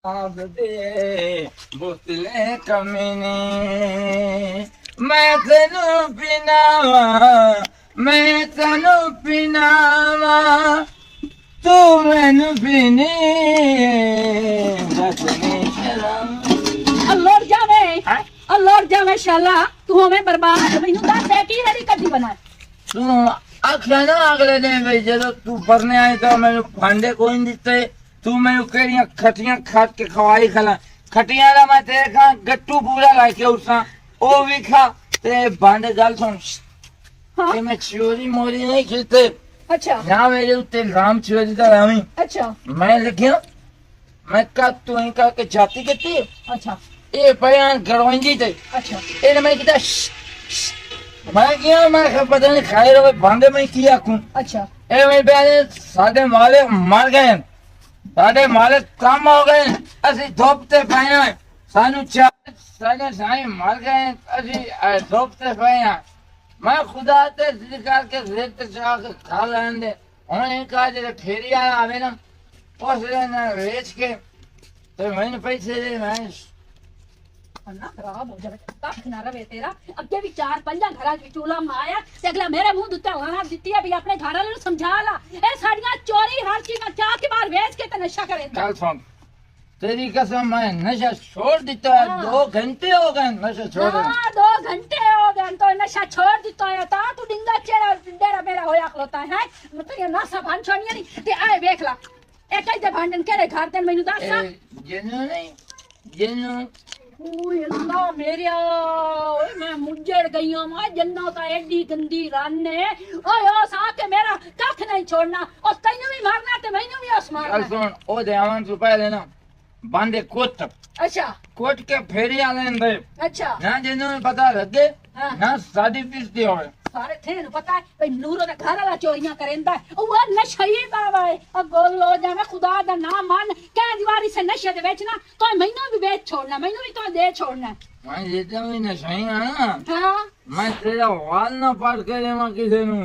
ਆਪ ਦੇ ਬੋਤਲੇ ਕਮੀਨੇ ਮੈਂ ਤੈਨੂੰ ਪੀਨਾਵਾਂ ਮੈਂ ਤੈਨੂੰ ਪੀਨਾਵਾਂ ਤੂੰ ਮੈਨੂੰ ਪੀਨੀ ਦੱਸਨੀ ਸ਼ਰਮ अल्लोर जावे हैं? अल्लोर जावे शाला तू हमें बर्बाद मैनू दस है की हरी कद्दी बना ਤੂੰ ਆਖਿਆ ਨਾ ਅਗਲੇ ਦਿਨ ਵੀ ਜਦੋਂ ਤੂੰ ਪਰਨੇ ਆਈ ਤਾਂ ਮੈਨੂੰ ਭਾਂਡੇ ਕੋਈ ਨਹੀਂ ਦਿੱਤੇ ਤੂੰ ਮੈਨੂੰ ਕਿਹੜੀਆਂ ਖਟੀਆਂ ਖਾ ਕੇ ਖਵਾਈ ਖਲਾ ਖਟੀਆਂ ਦਾ ਮੈਂ ਤੇਰੇ ਖਾਂ ਗੱਟੂ ਪੂਰਾ ਲੈ ਕੇ ਉਸਾਂ ਉਹ ਵੀ ਖਾ ਤੇ ਭਾਂਡੇ ਗੱਲ ਸੁਣ हाँ ਤੇ ਮੈਂ ਚੋਰੀ ਮੋਰੀ ਨਹੀਂ ਕੀਤੇ अच्छा ਨਾ ਮੇਰੇ ਉੱਤੇ ਰਾਮ ਚੋਰੀ ਦਾ ਰਾਮੀ अच्छा ਮੈਂ ਲਿਖਿਆ ਮੈਂ ਕਾ ਤੂੰ ਹੀ ਕਾ ਕੇ ਜਾਤੀ ਕੀਤੀ अच्छा ਇਹ ਬਿਆਨ ਕਰਵਾਉਂਦੀ ਤੇ अच्छा ਇਹਨੇ ਮੈਂ ਕਿਹਾ ਮੈਂ ਕਿਹਾ ਮੈਂ ਕਿਹਾ ਪਤਾ ਨਹੀਂ ਖਾਏ ਰਵੇ ਭਾਂਡੇ ਮੈਂ ਕੀ ਆਖੂੰ अच्छा ਇਹ ਮੇਰੇ ਬਿਆਨ ਸਾਡੇ ਮਾਲਕ ਮਰ ਗਏ ਸਾਡੇ ਮਾਲਕ ਕੰਮ ਹੋ ਗਏ ਅਸੀਂ ਧੁੱਪ ਤੇ ਪਏ ਹਾਂ ਸਾਨੂੰ ਚਾਹ ਸਾਡੇ ਸਾਏ ਮਰ ਗਏ ਅਸੀਂ ਧੁੱਪ ਤੇ ਪਏ ਹਾਂ ਮੈਂ ਖੁਦਾ ਤੇ ਜ਼ਿਕਰ ਕੇ ਰਿਤ ਚਾਹ ਕੇ ਖਾ ਲੈਂਦੇ ਹੁਣ ਇਹ ਕਾ ਜਿਹੜੇ ਫੇਰੀ ਵਾਲਾ ਆਵੇ ਨਾ ਉਸ ਨੇ ਵੇਚ ਕੇ ਤੇ ਮੈਨੂੰ ਪੈਸੇ ਦੇ ਮੈਂ अन्ना खराब हो जावे कख ना रवे तेरा अगे भी चार पंजा घरा च चूला माया ते अगला मेरे मुंह दुत्ते गाना दित्ती है भी अपने घर वाले नु समझा ला ए साड़ियां चोरी हर चीज चाह के बाहर बेच के ते नशा करे चल सुन तेरी कसम मैं नशा छोड़ देता है 2 घंटे हो गए नशा छोड़े हां 2 घंटे हो गए तो नशा छोड़ दिता है ता तू डिंगा चेहरा डेरा मेरा होया खलोता है मतलब ये नशा भान छोड़नी नहीं ते आए देख ला ए कई दे भांडन केरे घर ते मेनू दस जिन्हों नहीं जिन्हों ओए अल्लाह मेरिया ओए मैं मुंजड़ गई हूं मैं जन्नत का एडी गंदी रन है ओए ओ सा के मेरा कख नहीं छोड़ना और तैनू भी मारना ते मैनू भी उस चल मारना सुन ओ देवान रुपए लेना बांधे कोट अच्छा कोट के फेरी आले अंदर अच्छा ना जिन्हों पता लगे हाँ। ना साड़ी पीसती हो सारे थे नु पता है भाई नूरो दा घर वाला चोरियां करेंदा ओ वो नशई बाबा है अब गोल लो जावे खुदा दा नाम मान के दीवारी से नशे दे बेचना तो मैनू भी बेच छोड़ना मैनू भी तो दे छोड़ना मैं जितना भी नशाई ना हां मैं तेरा वाल ना पाट करे मैं किसी नु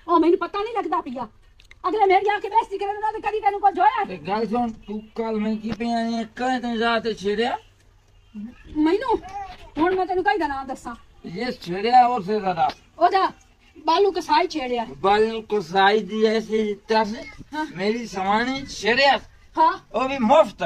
ओ मैनू पता नहीं लगदा पिया अगले मेरी आंखें बेइज्जती करे ना ते कदी तेनू को जोया ते गल सुन तू कल मैं की पिया कहे ते जात छेड़िया मैनू हुन मैं तेनू कई दा नाम दसा ये छेड़िया और से ज्यादा ओदा बालू के साई छेड़िया बाल को साई दी ऐसे तरह से हाँ। मेरी सामानी छेड़िया हां वो भी मुफ्त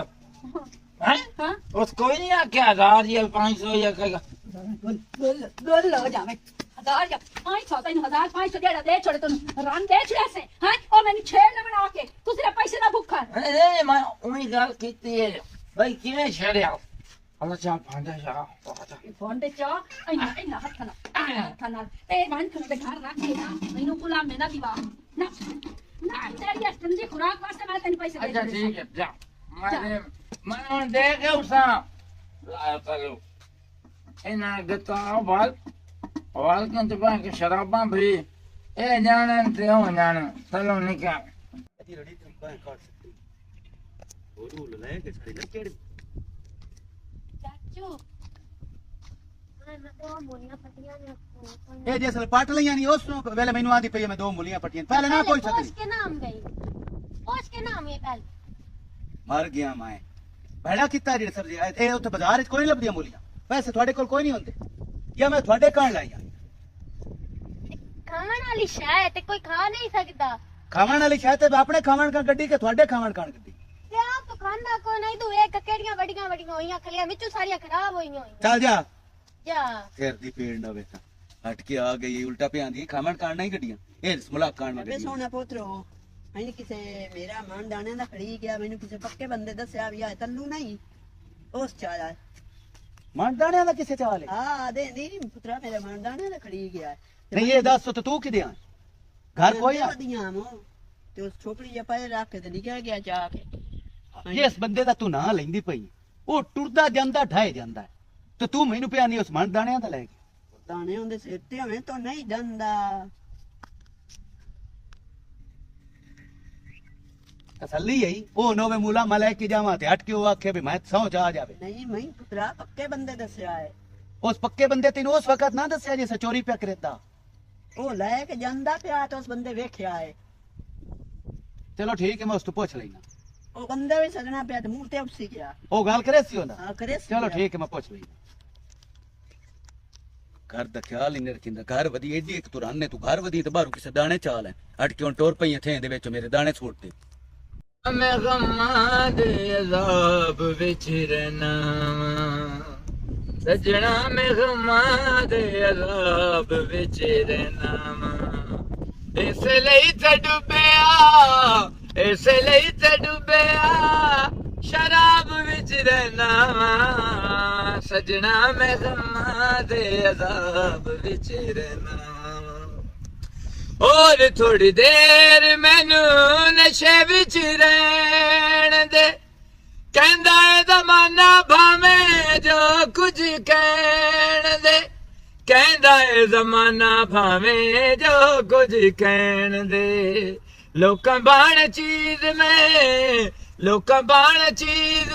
हैं हां उस कोई नहीं आके 1000 या 500 या कहेगा गोल लो जावे 1000 या 500 तेन 1000 500 डेढ़ दे छोड़े तुम रन दे छे ऐसे हैं ओ मैंने छेड़ना बना के तू सिर्फ पैसे ना भूखा नहीं मैं उम्मीद गल कीती है भाई किवें छेड़िया अल्लाह चाह फांडा चाह फोन दे चा इना इना हथना ए मान के घर रख के ना मैनू बुला में ना दीवा ना ना तेरी असली खुराक वास्ते मैं तेन पैसे दे अच्छा ठीक है जा मैं दे के उसा लाया चलो इना गता वाल के तो के शराबा भी ए जाने ते हो जाने चलो निकाल रड़ी तुम कहां काट सकती हो रूल ले के सारी लकेड़ चाचू ए जैसे पाट लिया नहीं उस वेले मैनू आंदी पई मैं 2 मूलियां पटियां पहले ना कोई सकती के नाम गई पोस्ट के नाम है पहले मर गया मैं भड़ा किता रे सब्जी ए उते बाजार च कोई नहीं लभदी मूलियां पैसे ਤੁਹਾਡੇ ਕੋਲ ਕੋਈ ਨਹੀਂ ਹੁੰਦੇ ਜਾਂ ਮੈਂ ਤੁਹਾਡੇ ਕਾਣ ਲਾਈਆਂ खाने वाली शाय ते कोई खा नहीं सकता ਖਾਵਣ ਵਾਲੀ ਸ਼ਾਇਦ ਤੇ ਆਪਣੇ ਖਾਵਣ ਕਾ ਗੱਡੀ ਕੇ ਤੁਹਾਡੇ ਖਾਵਣ ਕਾਣ ਗੱਡੀ ते आप तो खाना को नहीं तो एक केड़ियां बड़ियां बड़ियां होईयां खलियां विचों सारियां खराब होईयां ਚੱਲ ਜਾ जा ਸਿਰ ਦੀ ਪੀੜ ਨਾ ਵੇਖਾਂ ਹਟ ਕੇ ਆ ਗਈ ਉਲਟਾ ਪਿਆਂਦੀ ਖਾਵਣ ਕਾਣ ਨਹੀਂ ਗੱਡੀਆਂ ਇਹ ਮੁਲਾਕਾਤ ਨਾਲ ਬੇ ਸੋਹਣਾ ਪੁੱਤਰੋ ਮੈਨੂੰ ਕਿਸੇ ਮੇਰਾ ਮਨ ਦਾਣੇ ਦਾ ਖੜੀ ਗਿਆ ਮੈਨੂੰ ਕਿਸੇ ਪੱਕੇ ਬੰਦੇ ਦੱਸਿਆ ਵੀ ਆ ਤੱਲੂ ਨਹੀਂ ਉਸ ਚਾਲਾ ਮੰਡਾਣਿਆਂ ਦਾ ਕਿਸੇ ਚਾਲ ਹੈ ਆ ਦੇ ਨਹੀਂ ਪੁੱਤਰਾ ਮੇਰਾ ਮਨ ਦਾਣੇ ਦਾ ਖੜੀ ਗਿਆ ਨਹੀਂ ਇਹ ਦੱਸ ਤੂੰ ਕਿਦੇ ਆ ਘਰ ਕੋਈ ਆ ਵਧੀਆਂ ਮੋ ਤੇ ਉਸ ਛੋਕਰੀ ਜਿਹਾ ਪਾਏ ਰੱਖ ਕੇ ਤੇ ਨਿਕਲ ਗਿਆ ਜਾ ਕੇ ਜਿਸ ਬੰਦੇ ਦਾ ਤੂੰ ਨਾਂ ਲੈਂਦੀ ਪਈ ਉਹ ਟੁਰਦਾ ਜਾਂਦਾ ਢਾਏ ਜਾਂਦਾ ਤੇ ਤੂੰ ਮੈਨੂੰ ਪਿਆ ਨਹੀਂ ਉਸ ਮੰਡਾਣਿਆਂ ਦਾ ਲੈ ਗਿਆ ਦਾਣੇ ਉਹਦੇ ਸਿਰ ਤੇ ਹਵੇਂ ਤਾਂ ਨਹੀਂ ਜਾਂਦਾ ਤਸੱਲੀ ਹੈ ਉਹ ਨੋਵੇ ਮੂਲਾ ਮੈਂ ਲੈ ਕੇ ਜਾਵਾਂ ਤੇ ਹਟ ਕੇ ਉਹ ਆਖੇ ਵੀ ਮੈਂ ਸੌ ਜਾ ਜਾਵੇ ਨਹੀਂ ਮੈਂ ਪੁੱਤਰਾ ਪੱਕੇ ਬੰਦੇ ਦੱਸਿਆ ਹੈ ਉਸ ਪੱਕੇ ਬੰਦੇ ਤੈਨੂੰ ਉਸ ਵਕਤ ਨਾ ਦੱਸਿਆ ਜੇ ਚੋਰੀ ਪਿਆ ਕਰਦਾ ਉਹ ਲੈ ਕੇ ਜਾਂਦਾ ਪਿਆ ਤਾਂ ਉਸ ਬੰਦੇ ਵੇਖਿਆ ਹੈ ਚਲੋ ਠੀਕ ਹੈ ਮੈਂ ਉਸ ਤੋਂ ਪੁੱਛ ਲੈਣਾ ਉਹ ਬੰਦਾ ਵੀ ਸਗਣਾ ਪਿਆ ਤੇ ਮੂੰਹ ਤੇ ਉਸੀ ਗਿਆ ਉਹ ਗੱਲ ਕਰੇ ਸੀ ਉਹਨਾਂ ਹਾਂ ਕਰੇ ਸੀ ਚਲੋ ਠੀਕ ਹੈ ਮੈਂ ਪੁੱਛ ਲਈ ਘਰ ਦਾ ਖਿਆਲ ਹੀ ਨਹੀਂ ਰੱਖਿੰਦਾ ਘਰ ਵਧੀ ਏਡੀ ਇੱਕ ਤੁਰਨ ਨੇ ਤੂੰ ਘਰ ਵਧੀ ਤੇ ਬਾਹਰੋਂ ਕਿਸੇ ਦਾਣੇ ਚਾਲ ਹੈ ਅਟ ਕਿਉਂ ਟੋਰ ਪਈਆਂ ਥੇ ਦੇ ਵਿੱਚ ਮੇਰੇ ਦਾਣੇ ਛੋੜਤੇ ਮੈਂ ਗਮਾਂ ਦੇ ਅਜ਼ਾਬ ਵਿੱਚ ਰਹਿਣਾ ਸਜਣਾ ਮੈਂ ਗਮਾਂ ਦੇ ਅਜ਼ਾਬ ਵਿੱਚ ਰਹਿਣਾ ਇਸ ਲਈ ਤੇ ਡੁੱਬਿਆ ਇਸ ਲਈ ਤੇ ਡੁੱਬਿਆ ਸ਼ਰਾਬ ਵਿੱਚ ਰਹਿਣਾ ਸਜਣਾ ਮੈਂ ਗਮਾਂ ਦੇ ਅਜ਼ਾਬ ਵਿੱਚ ਰਹਿਣਾ और थोड़ी देर मैनू नशे विच रहन दे कहंदा है ज़माना भावें जो कुछ कहन दे कहंदा है ज़माना भावें जो कुछ कहन दे लोकां बाण चीज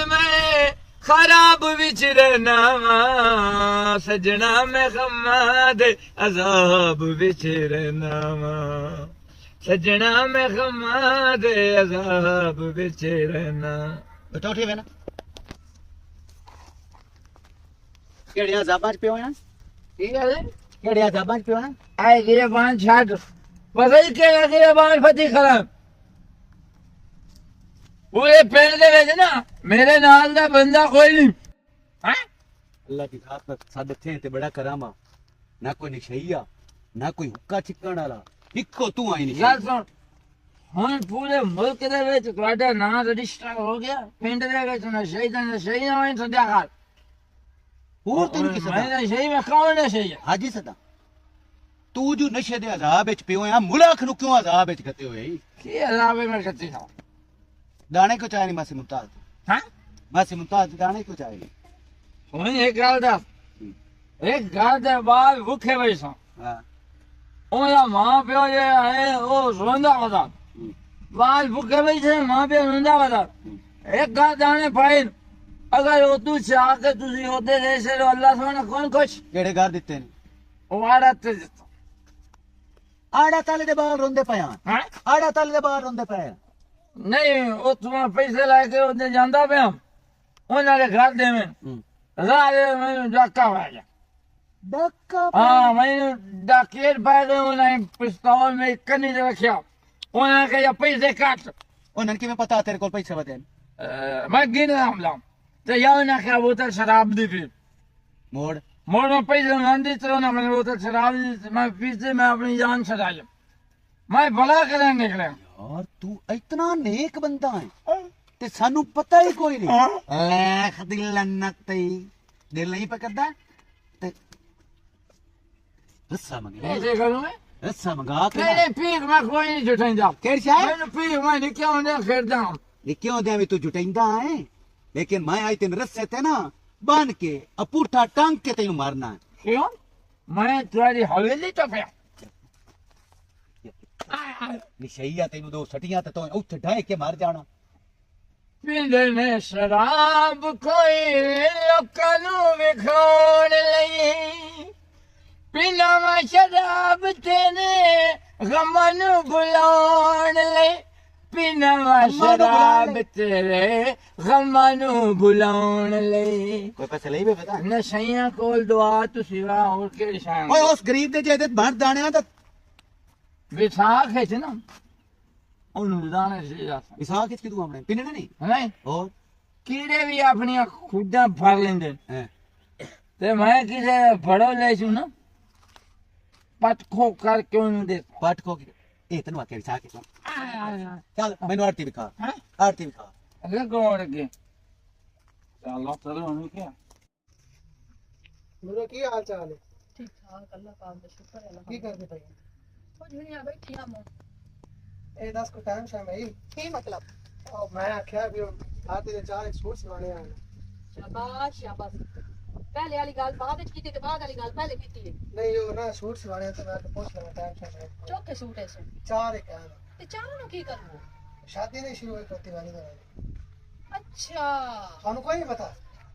में खराब विच रहना वा सजना मैं गमां दे अजाब विच रहना वा सजना मैं गमां दे अजाब विच रहना ਬੇਟਾ ਉਠੇ ਵੇ ਨਾ ਕਿਹੜੀਆਂ ਜ਼ਾਬਾਂ ਚ ਪਿਓ ਨਾ ठीक है ਕਿਹੜੀਆਂ ਜ਼ਾਬਾਂ ਚ ਪਿਓ ਨਾ आए गिरबान छाट पता ही क्या गिरबान फती खराब पूरे पिंड दे विच ना मेरे नाल दा बंदा कोई नहीं हैं ਅੱਲਾ ਦੀ ਖਾਤ ਨਾਲ ਸਾਡੇ ਥੇ ਤੇ ਬੜਾ ਕਰਾਮਾ ਨਾ ਕੋਈ ਨਸ਼ਈਆ ਨਾ ਕੋਈ ਹੁੱਕਾ ਛਿੱਕਣ ਵਾਲਾ ਇੱਕੋ ਤੂੰ ਆਈ ਨਹੀਂ गल सुन ਹੁਣ ਪੂਰੇ ਮੁਲਕ ਦੇ ਵਿੱਚ ਤੁਹਾਡਾ ਨਾਂ ਰਜਿਸਟਰ ਹੋ ਗਿਆ ਪਿੰਡ ਦੇ ਵਿੱਚ ਨਸ਼ੇ ਨਾ ਹੋਏ ਸੱਦਿਆ ਕਰ ਹੋਰ ਤੈਨੂੰ ਕੀ ਮੈਂ ਸਦਾ ਨਸ਼ੇ ਮੈਂ ਕੌਣ ਨਸ਼ੇ ਹਾਜੀ ਸਦਾ ਤੂੰ ਜੋ ਨਸ਼ੇ ਦੇ ਅਜ਼ਾਬ ਵਿੱਚ ਪਿਓ ਆ ਮੁਲਕ ਨੂੰ ਕਿਉਂ ਅਜ਼ਾਬ ਵਿੱਚ ਖਤੇ ਹੋਏ ਕੀ ਅਜ਼ਾਬ ਮੈਂ ਕਰਤੀ ਹਾਂ ਦਾਣੇ ਕਿਉਂ ਚਾਹੇ ਨਹੀਂ ਮਾਸੀ ਮੁਮਤਾਜ਼ ਹਾਂ ਮਾਸੀ ਮੁਮਤਾਜ਼ ਦਾਣੇ ਕਿਉਂ ਚਾਹੇ ਹੁਣ ਇੱਕ ਗੱਲ ਦਾ ਇੱਕ ਘਰ ਦੇ ਬਾਹਰ ਭੁੱਖੇ ਬੈਠਾ ਹਾਂ ਉਹਦਾ ਮਾਂ ਪਿਓ ਜੇ ਹੈ ਉਹ ਰੋਂਦਾ ਵਦਾ ਬਾਹਰ ਭੁੱਖੇ ਬੈਠੇ ਮਾਂ ਪਿਓ ਰੋਂਦਾ ਵਦਾ ਇੱਕ ਗੱਲ ਦਾਣੇ ਪਾਏ ਅਗਰ ਉਹ ਤੂੰ ਚਾਹ ਕੇ ਤੁਸੀਂ ਉਹਦੇ ਦੇ ਸੇ ਅੱਲਾਹ ਸੋਹਣਾ ਕੌਣ ਕੁਛ ਕਿਹੜੇ ਘਰ ਦਿੱਤੇ ਨੇ ਉਹ ਆੜਾ ਤੇ ਦਿੱਤਾ ਆੜਾ ਤਾਲੇ ਦੇ ਬਾਹਰ ਰੋਂਦੇ ਪਿਆ ਹਾਂ ਆੜਾ ਤਾਲੇ ਦੇ ਬਾਹਰ ਰੋਂਦੇ ਪਏ ਨਹੀਂ ਉਹ ਤੂੰ ਪੈਸੇ ਲੈ ਕੇ ਉਹਦੇ ਜਾਂਦਾ ਪਿਆ ਉਹਨਾਂ ਦੇ ਘਰ ਦੇ ਮੈਂ ਰਾਜੇ ਮੈਨੂੰ ਡਾਕਾ ਪੈ ਗਿਆ ਡੱਕਾ ਹਾਂ ਮੈਨੂੰ ਡਾਕੇਰ ਪੈ ਗਏ ਉਹਨਾਂ ਨੇ ਪਿਸਤੌਲ ਮੇ ਕੰਨੀ ਤੇ ਰੱਖਿਆ ਉਹਨਾਂ ਨੇ ਕਿਹਾ ਪੈਸੇ ਕੱਟ ਉਹਨਾਂ ਨੂੰ ਕਿਵੇਂ ਪਤਾ ਤੇਰੇ ਕੋਲ ਪੈਸੇ ਵਧੇ ਨੇ ਮੈਂ ਗਿਣਦਾ ਹਮਲਾ ਤੇ ਯਾ ਉਹਨਾਂ ਕਿਹਾ ਬੋਤਲ ਸ਼ਰਾਬ ਦੀ ਪੀ ਮੋੜ मोड़ में पैसे मंदी तो ना मैंने बोतल शराब मैं पीछे मैं अपनी जान छड़ाई मैं भला करने निकले यार तू इतना नेक बंदा है ते सानू पता ही कोई नहीं लेख दिल लन्नत दिल नहीं पकड़दा ते रस्सा मंगे ऐसे करूँ मैं रस्सा मंगा के नहीं नहीं पीक मैं कोई नहीं जुटेंदा केड़ी शाय मैंने पीक मैं निक्के होंदे खेड़दा ये क्यों दे तू जुटेंदा है लेकिन मैं आई तेन रस्से ते ना बन के अपूठा टांग के तेन मारना है क्यों मैं तुम्हारी हवेली तो पे निशैया तेन दो सटियां ते तो उठ ढाई के मार जाना पींदे ने शराब कोई लोकां नू विखाण लई पीना मैं शराब तेने गमां नू भुलाण लई पीना मैं शराब तेरे गमां नू भुलाण लई कोई पैसे ले वे पता नशइयां कोल दुआ तू सिवा और केड़ी शान ओए उस गरीब दे जेदे बण दाणियां दा विसाख है ना ਉਹਨੂੰ ਦਾਣੇ ਸੀ ਜਾਂਦਾ विसाख किस की तू हमने पिने नहीं ਨਹੀਂ और ਕੀੜੇ ਵੀ ਆਪਣੀਆਂ ਖੁੱਡਾਂ ਫੜ ਲੈਂਦੇ हैं ਤੇ ਮੈਂ ਕਿਸੇ ਫੜੋ ਲੈ ਸੂ ਨਾ ਪਟਖੋ ਕਰਕੇ ਉਹਨੂੰ ਦੇ पट को ए तेन आके विसाख के चल मैनू आरती दिखा हैं आरती दिखा ਲੱਗੋੜ ਅੱਗੇ ਚੱਲ ਚਲੋ ਉਹਨੂੰ ਕੀ मेरा की हाल चाल है ठीक ठाक अल्लाह पाक दा शुक्र है की करते पे कुछ नहीं आ बैठी हम ए 10 को टाइम शाम है की मतलब और मैं आख्या भी आते दे चार एक सूट सिवाने आए शाबाश शाबाश पहले वाली गल बाद विच कीती ते बाद वाली गल पहले कीती है नहीं वो ना सूट सिवाने तो मैं तो पूछ लगा टाइम शाम है चौके सूट है सो चार एक है ते चारों नु की करबो शादी नहीं शुरू हुई करती वाली का अच्छा थानू कोई नहीं पता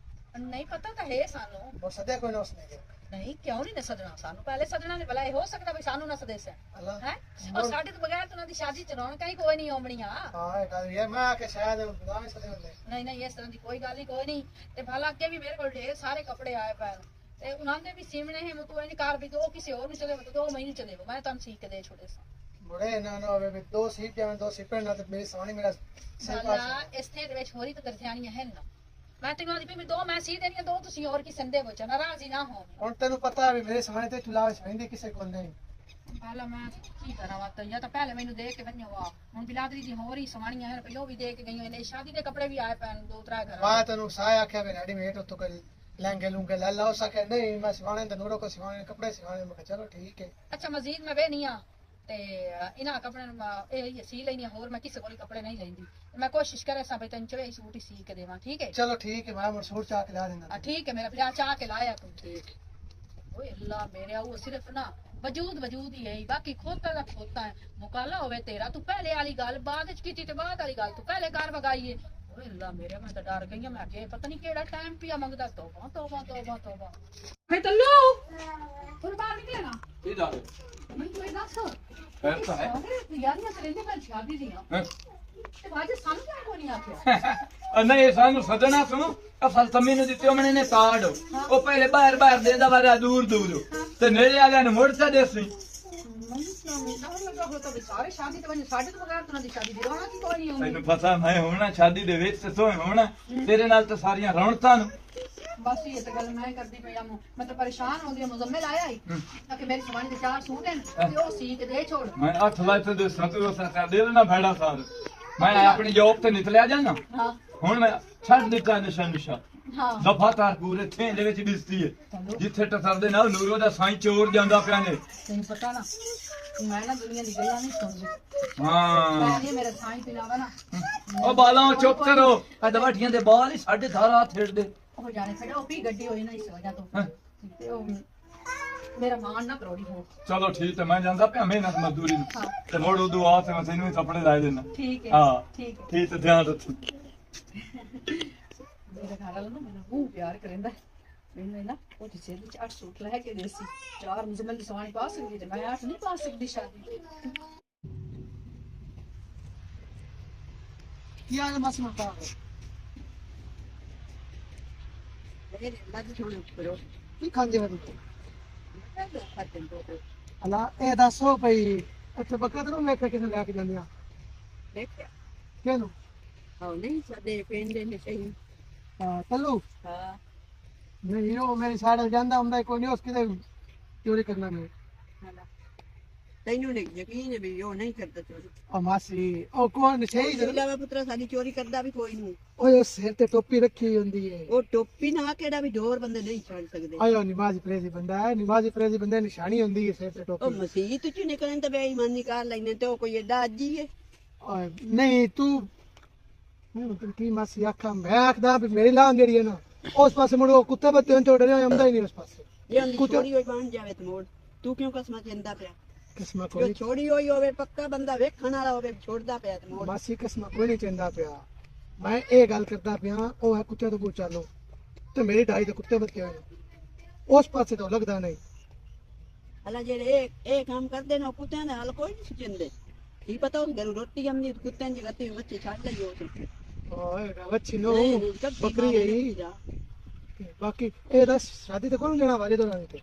नहीं पता तो है सानू और सद्या कोई ना उसने ਨਹੀਂ ਕਿਉਂ ਨਹੀਂ ਸੱਜਣਾ ਸਾਨੂੰ ਪਹਿਲੇ ਸੱਜਣਾ ਨੇ ਭਲਾ ਇਹ ਹੋ ਸਕਦਾ ਵੀ ਸਾਨੂੰ ਨਾ ਸਦੇਸ ਅੱਲਾ ਹੈ ਉਹ ਸਾਡੇ ਤੋਂ ਬਗੈਰ ਤਾਂ ਉਹਨਾਂ ਦੀ ਸ਼ਾਦੀ ਚ ਰੌਣਕਾਂ ਹੀ ਕੋਈ ਨਹੀਂ ਆਉਣੀਆਂ ਹਾਂ ਇਹ ਗੱਲ ਇਹ ਮੈਂ ਕਿ ਸ਼ਾਇਦ ਨਾ ਵੀ ਸਦੇ ਹੁੰਦੇ ਨਹੀਂ ਨਹੀਂ ਇਸ ਤਰ੍ਹਾਂ ਦੀ ਕੋਈ ਗੱਲ ਹੀ ਕੋਈ ਨਹੀਂ ਤੇ ਭਲਾ ਅੱਗੇ ਵੀ ਮੇਰੇ ਕੋਲ ਢੇਰ ਸਾਰੇ ਕੱਪੜੇ ਆਏ ਪਏ ਨੇ ਤੇ ਉਹਨਾਂ ਦੇ ਵੀ ਸੀਵਣੇ ਹੈ ਤੂੰ ਇਹ ਕਾਰ ਵੀ ਦੋ ਕਿਸੇ ਹੋਰ ਨੂੰ ਚਲੇ 2 ਮਹੀਨੇ ਚਲੇ ਮੈਂ ਤੁਹਾਨੂੰ ਸੀਕ ਕੇ ਦੇ ਛੋੜੇ ਸਾਂ ਬੜੇ ਨਾ ਨਾ ਹੋਵੇ ਵੀ ਦੋ ਸੀਟ ਜਾਂ ਦੋ ਸੀਪੇ ਨਾਲ ਤੇ ਮੇਰੀ ਸੋਹਣੀ ਮੇਰਾ ਸਹੀ ਸਾਲਾ ਪਾਸ ਇਸ ਤੇ ਵਿੱਚ ਹੋਰੀ ਤਾਂ ਦਰਜਾਨੀਆਂ ਹਨ ਨਾ ਮੈਂ ਤੈਨੂੰ ਆਦੀ ਵੀ 2 ਮੈਂ ਸੀ ਦੇਣੀਆਂ 2 ਤੁਸੀਂ ਹੋਰ ਕੀ ਸੰਦੇ ਹੋ ਨਾਰਾਜ਼ ਹੀ ਨਾ ਹੋ ਹੁਣ ਤੈਨੂੰ ਪਤਾ ਵੀ ਮੇਰੇ ਸੋਹਣੇ ਤੇ ਚੁਲਾਵੇ ਸਹਿੰਦੀ ਕਿਸੇ ਕੋਲ ਨਹੀਂ ਪਹਿਲਾਂ ਮੈਂ ਕੀ ਕਰਾਂ ਵਾ ਜਾਂ ਤਾਂ ਪਹਿਲੇ ਮੈਨੂੰ ਦੇ ਕੇ ਬੰਨਿਓ ਵਾ ਹੁਣ ਬਿਲਾਦਰੀ ਦੀ ਹੋਰ ਹੀ ਸਵਾਣੀਆਂ ਹਨ ਪਹਿਲਾਂ ਵੀ ਦੇ ਕੇ ਗਈਆਂ ਨੇ ਸ਼ਾਦੀ ਦੇ ਕੱਪੜੇ ਵੀ ਆਏ ਪੈਣ 2-3 ਘਰ ਮੈਂ ਤੈਨੂੰ ਸਾਇਆ ਆਖਿਆ ਵੀ ਰੈਡੀਮੇਡ ਉੱਤੋਂ ਕਰ ਲਹਿੰਗੇ ਲੂੰਗੇ ਲੈ ਲਾ ਸਕੇ ਨਹੀਂ ਮੈਂ ਸਿਵਾਣੇ ਤੇ ਨੂਰੋ ਕੋ ਸਿਵਾਣੇ ਕੱਪੜੇ ਸਿਵਾਣੇ ਮੈਂ ਕਿਹਾ ਚਲੋ ਠੀਕ ਹੈ ਅੱਛਾ ਮਜ਼ੀਦ ਮੈਂ ਵੇ ਨਹੀਂ ਆ ਤੇ ਇਹਨਾਂ ਕੱਪੜਿਆਂ ਨੂੰ ਇਹ ਸੀ ਲੈਣੀਆਂ ਹੋਰ ਮੈਂ ਕਿਸੇ ਕੋਲ ਕੱਪੜੇ ਨਹੀਂ ਲੈਂਦੀ ਮੈਂ ਕੋਸ਼ਿਸ਼ ਕਰਾਂ ਸਾਂ ਬਈ ਤੈਨੂੰ ਚਵੇ ਸੂਟ ਹੀ ਸੀ ਕੇ ਦੇਵਾਂ ਠੀਕ ਹੈ ਚਲੋ ਠੀਕ ਹੈ ਮੈਂ ਮਰਸੂਰ ਚਾਹ ਕੇ ਲਾ ਦਿੰਦਾ ਠੀਕ ਹੈ ਮੇਰਾ ਪਿਆ ਚਾਹ ਕੇ ਲਾਇਆ ਤੂੰ ਠੀਕ ਓਏ ਅੱਲਾ ਮੇਰੇ ਉਹ ਸਿਰਫ ਨਾ ਵਜੂਦ ਹੀ ਹੈ ਬਾਕੀ ਖੋਤਾ ਦਾ ਖੋਤਾ ਹੈ ਮੁਕਾਲਾ ਹੋਵੇ ਤੇਰਾ ਤੂੰ ਪਹਿਲੇ ਵਾਲੀ ਗੱਲ ਬਾਅਦ ਵਿੱਚ ਕੀਤੀ ਤੇ ਬਾਅਦ ਵਾਲੀ ਗੱਲ ਤੂੰ ਪਹਿਲੇ ਕਰ ਵਗਾਈਏ ਓਏ ਅੱਲਾ ਮੇਰੇ ਮੈਂ ਤਾਂ ਡਰ ਗਈ ਹਾਂ ਮੈਂ ਕਿ ਪਤਾ ਨਹੀਂ ਕਿਹੜਾ ਟਾਈਮ ਪਿਆ ਮੰਗਦਾ ਤੋਬਾ ਮੈਂ ਤੱਲੂ ਤੂੰ ਬਾਹਰ ਨਿਕਲੇ ਨਾ ਕੀ ਦਾ ਮੈਂ ਤੂੰ ਇਹ ਦੱਸ ਫਿਰ ਤਾਂ ਹੈ ਯਾਰੀਆਂ ਕਰੇਂਦੇ ਮੈਂ ਸ਼ਾਦੀ ਦੀਆਂ ਤੇ ਬਾਅਦ ਸਾਨੂੰ ਕਿਉਂ ਕੋਈ ਨਹੀਂ ਆਖਿਆ ਨਹੀਂ ਸਾਨੂੰ ਸੱਜਣਾ ਸੁਣੋ ਅਸਲ ਤਮੀ ਨੂੰ ਦਿੱਤੇ ਉਹਨੇ ਨੇ ਕਾਰਡ ਉਹ ਪਹਿਲੇ ਬਾਹਰ ਦੇਦਾ ਵਾਰਾ ਦੂਰ ਤੇ ਨੇੜੇ ਵਾਲਿਆਂ ਨੂੰ ਮੁੜ ਸਾ ਦੇਸੀ ਸਾਰੇ ਸ਼ਾਦੀ ਤੇ ਸਾਡੇ ਤੋਂ ਬਗੈਰ ਉਹਨਾਂ ਦੀ ਸ਼ਾਦੀ ਦੀ ਰੌਣਕ ਹੀ ਕੋਈ ਨਹੀਂ ਹੋਣੀ ਤੈਨੂੰ ਪਤਾ ਮੈਂ ਹੋਣਾ ਸ਼ਾਦੀ ਦੇ ਵਿੱਚ ਤੇ ਸੋਹਣਾ ਹੋਣਾ ਤੇਰੇ ਨਾਲ ਤਾਂ ਸਾਰੀਆਂ ਰੌਣਕਾਂ ਨੂੰ ਬਸ ਇਹ ਤਾਂ ਗੱਲ ਮੈਂ ਕਰਦੀ ਪਈ ਆ ਮੈਂ ਤਾਂ ਪਰੇਸ਼ਾਨ ਹੋ ਗਈ ਮੁਜ਼ਮਲ ਆਇਆ ਹੀ ਕਿ ਮੇਰੀ ਸਵਾਣੀ ਦੇ 4 ਸੂਟ ਹਨ ਤੇ ਉਹ ਸੀ ਕੇ ਦੇ ਛੋੜ ਮੈਂ 8 ਲੱਖ ਦੇ ਸੰਤੂ ਸਾ ਦੇ ਦੇਣਾ ਭੈੜਾ ਸਾਰ ਮੈਂ ਆਪਣੀ ਜੌਬ ਤੇ ਨਿਕਲਿਆ ਜਾਣਾ ਹਾਂ ਹੁਣ ਮੈਂ ਛੱਡ ਦਿੱਤਾ ਨਿਸ਼ਾ ਹਾਂ ਦਫਾਤਾਰ ਪੂਰੇ ਥੇਂ ਦੇ ਵਿੱਚ ਦਿਸਦੀ ਹੈ ਜਿੱਥੇ ਟਸਰਦੇ ਨਾਲ ਨੂਰੋ ਦਾ ਸਾਈਂ ਚੋਰ ਜਾਂਦਾ ਪਿਆ ਨੇ ਤੈਨੂੰ ਪਤਾ ਨਾ ਮੈਂ ਨਾ ਦੁਨੀਆ ਦੀ ਗੱਲਾਂ ਨਹੀਂ ਸੁਣਦੀ ਹਾਂ ਇਹ ਮੇਰਾ ਸਾਈਂ ਪਿਲਾਵਾ ਨਾ ਉਹ ਬਾਲਾਂ ਚੁੱਪ ਕਰੋ ਆ ਦਵਾਟੀਆਂ ਦੇ ਬਾਲ ਹੀ ਸਾਡੇ ਧਾਰਾ ਛੇੜਦੇ ਉਹ ਜਾਣੇ ਖੜਾ ਉਹ ਵੀ ਗੱਡੀ ਹੋਈ ਨਾ ਇਸ ਵਜ੍ਹਾ ਤੋਂ ਤੇ ਉਹ ਮੇਰਾ ਮਾਨ ਨਾ ਕਰੋੜੀ ਹੋ ਚਲੋ ਠੀਕ ਹੈ ਮੈਂ ਜਾਂਦਾ ਪਿਆ ਮਿਹਨਤ ਮਜ਼ਦੂਰੀ ਨੂੰ ਹਾਂ ਤੇ ਮੋੜ ਉਦੋਂ ਆ ਤੇ ਮੈਂ ਤੈਨੂੰ ਵੀ ਕੱਪੜੇ ਲੈ ਦੇਣਾ ਠੀਕ ਹੈ ਹਾਂ ਠੀਕ ਹੈ ਠੀਕ ਹੈ ਧਿਆਨ ਰੱਖੀ ਮੇਰਾ ਘਰ ਵਾਲਾ ਨਾ ਮੈਨੂੰ ਬਹੁਤ ਪਿਆਰ ਕਰਦਾ ਮੈਨੂੰ ਨਾ ਉਹ ਜਿਸੇ ਵਿੱਚ 8 ਸੂਟ ਲੈ ਕੇ ਦੇ ਸੀ 4 ਮੁਜ਼ਮਲ ਦੀ ਸਵਾਣੀ ਪਾ ਸਕਦੀ ਤੇ ਮੈਂ 8 ਨਹੀਂ ਪਾ ਸਕਦੀ ਸ਼ਾਦੀ ਕੀ ਹਾਲ ਮਸਮਾ ਪਾ ਮੇਰੇ ਲੱਗ ਛੋੜੇ ਉੱਪਰੋਂ ਕੀ ਖਾਂਦੇ ਹੋ ਫੱਟਣ ਤੋਂ ਅੱਲਾ ਇਹ ਦੱਸੋ ਭਈ ਇੱਥੇ ਬੱਕਰਾ ਤੋਂ ਲੈ ਕੇ ਲੈ ਕੇ ਜਾਂਦੇ ਆ ਦੇਖਿਆ ਕਿਹਨੂੰ ਹਾਂ ਨਹੀਂ ਸਾਡੇ ਪਿੰਡ ਦੇ ਨੇ ਸਹੀ ਹਾਂ ਤੱਲੂ ਹਾਂ ਨਹੀਂ ਉਹ ਮੇਰੀ ਸਾਈਡ ਜਾਂਦਾ ਹੁੰਦਾ ਕੋਈ ਨਹੀਂ ਉਸ ਕਿਤੇ ਚੋਰੀ ਕਰਨਾ ਨਹੀਂ ਤੈਨੂੰ ਨਹੀਂ ਯਕੀਨ ਹੈ ਵੀ ਉਹ ਨਹੀਂ ਕਰਦਾ ਚੋਰੀ ਉਹ ਮਾਸੀ ਉਹ ਕੌਣ ਸਹੀ ਜਿਹੜਾ ਪੁੱਤਰਾ ਸਾਡੀ ਚੋਰੀ ਕਰਦਾ ਵੀ ਕੋਈ ਨਹੀਂ ਓਏ ਉਹ ਸਿਰ ਤੇ ਟੋਪੀ ਰੱਖੀ ਹੁੰਦੀ ਏ ਉਹ ਟੋਪੀ ਨਾ ਕਿਹੜਾ ਵੀ ਡੋਰ ਬੰਦੇ ਨਹੀਂ ਛੱਡ ਸਕਦੇ ਆਇਓ ਨਮਾਜ਼ ਪ੍ਰੇਜ਼ੀ ਬੰਦਾ ਹੈ ਨਮਾਜ਼ ਪ੍ਰੇਜ਼ੀ ਬੰਦੇ ਨਿਸ਼ਾਨੀ ਹੁੰਦੀ ਹੈ ਸਿਰ ਤੇ ਉਹ ਟੋਪੀ ਮਸੀਤ ਚ ਨਿਕਲਣ ਤੇ ਬੇਈਮਾਨੀ ਕਰ ਲੈਨੇ ਤੇ ਉਹ ਕੋਈ ਏਡਾ ਅੱਜੀ ਹੈ ਓਏ ਨਹੀਂ ਤੂੰ ਕੀ ਮਾਸੀ ਆਖਾਂ ਮੈਂ ਆਖਦਾ ਵੀ ਮੇਰੀ ਲਾਹ ਜਿਹੜੀ ਹੈ ਨਾ ਉਸ ਪਾਸੇ ਮੁੜੋ ਕੁੱਤੇ ਬੱਤੇ ਹੁਣ ਤੋਂ ਡਰਿਆ ਆਉਂਦਾ ਹੀ ਨਹੀਂ ਉਸ ਪਾਸੇ ਜੇ ਉਹਦੀ ਚੋਰੀ ਹੋਈ ਬਣ ਜਾਵੇ ਤੇ ਮੋੜ ਤੂੰ ਕਿਉਂ ਕਸਮਾਂ ਚਿੰਦਾ ਪਿਆ ਕਿਸਮਾ ਜੋ ਕੋਈ ਛੋੜੀ ਹੋਈ ਹੋਵੇ ਪੱਕਾ ਬੰਦਾ ਵੇਖਣ ਵਾਲਾ ਹੋਵੇ ਛੋੜਦਾ ਪਿਆ ਤੇ ਮੋੜ ਮਾਸੀ ਕਿਸਮਾ ਕੋਈ ਨਹੀਂ ਚੰਦਾ ਪਿਆ ਮੈਂ ਇਹ ਗੱਲ ਕਰਦਾ ਪਿਆ ਉਹ ਹੈ ਕੁੱਤੇ ਤੋਂ ਪੁੱਛ ਲੋ ਤੇ ਮੇਰੀ ਢਾਈ ਦੇ ਕੁੱਤੇ ਬੱਤੇ ਹੋਏ ਉਸ ਪਾਸੇ ਤੋਂ ਲੱਗਦਾ ਨਹੀਂ ਹਲਾ ਜਿਹੜੇ ਇਹ ਕੰਮ ਕਰਦੇ ਨੇ ਉਹ ਕੁੱਤਿਆਂ ਦਾ ਹਲ ਕੋਈ ਨਹੀਂ ਚਿੰਦੇ ਕੀ ਪਤਾ ਉਹ ਘਰ ਰੋਟੀ ਆਮਦੀ ਕੁੱਤਿਆਂ ਦੀ ਗੱਤੀ ਬੱਚੇ ਛੱਡ ਲਈ ਉਹ ਓਏ ਵੱਛੀ ਨੋ ਬੱਕਰੀ ਹੈ ਬਾਕੀ ਇਹ ਦੱਸ ਸ਼ਾਦੀ ਤੇ ਕੋਣ ਜਾਣਾ ਵਾਜੇ ਤੋਂ ਨਹੀਂ ਤੇ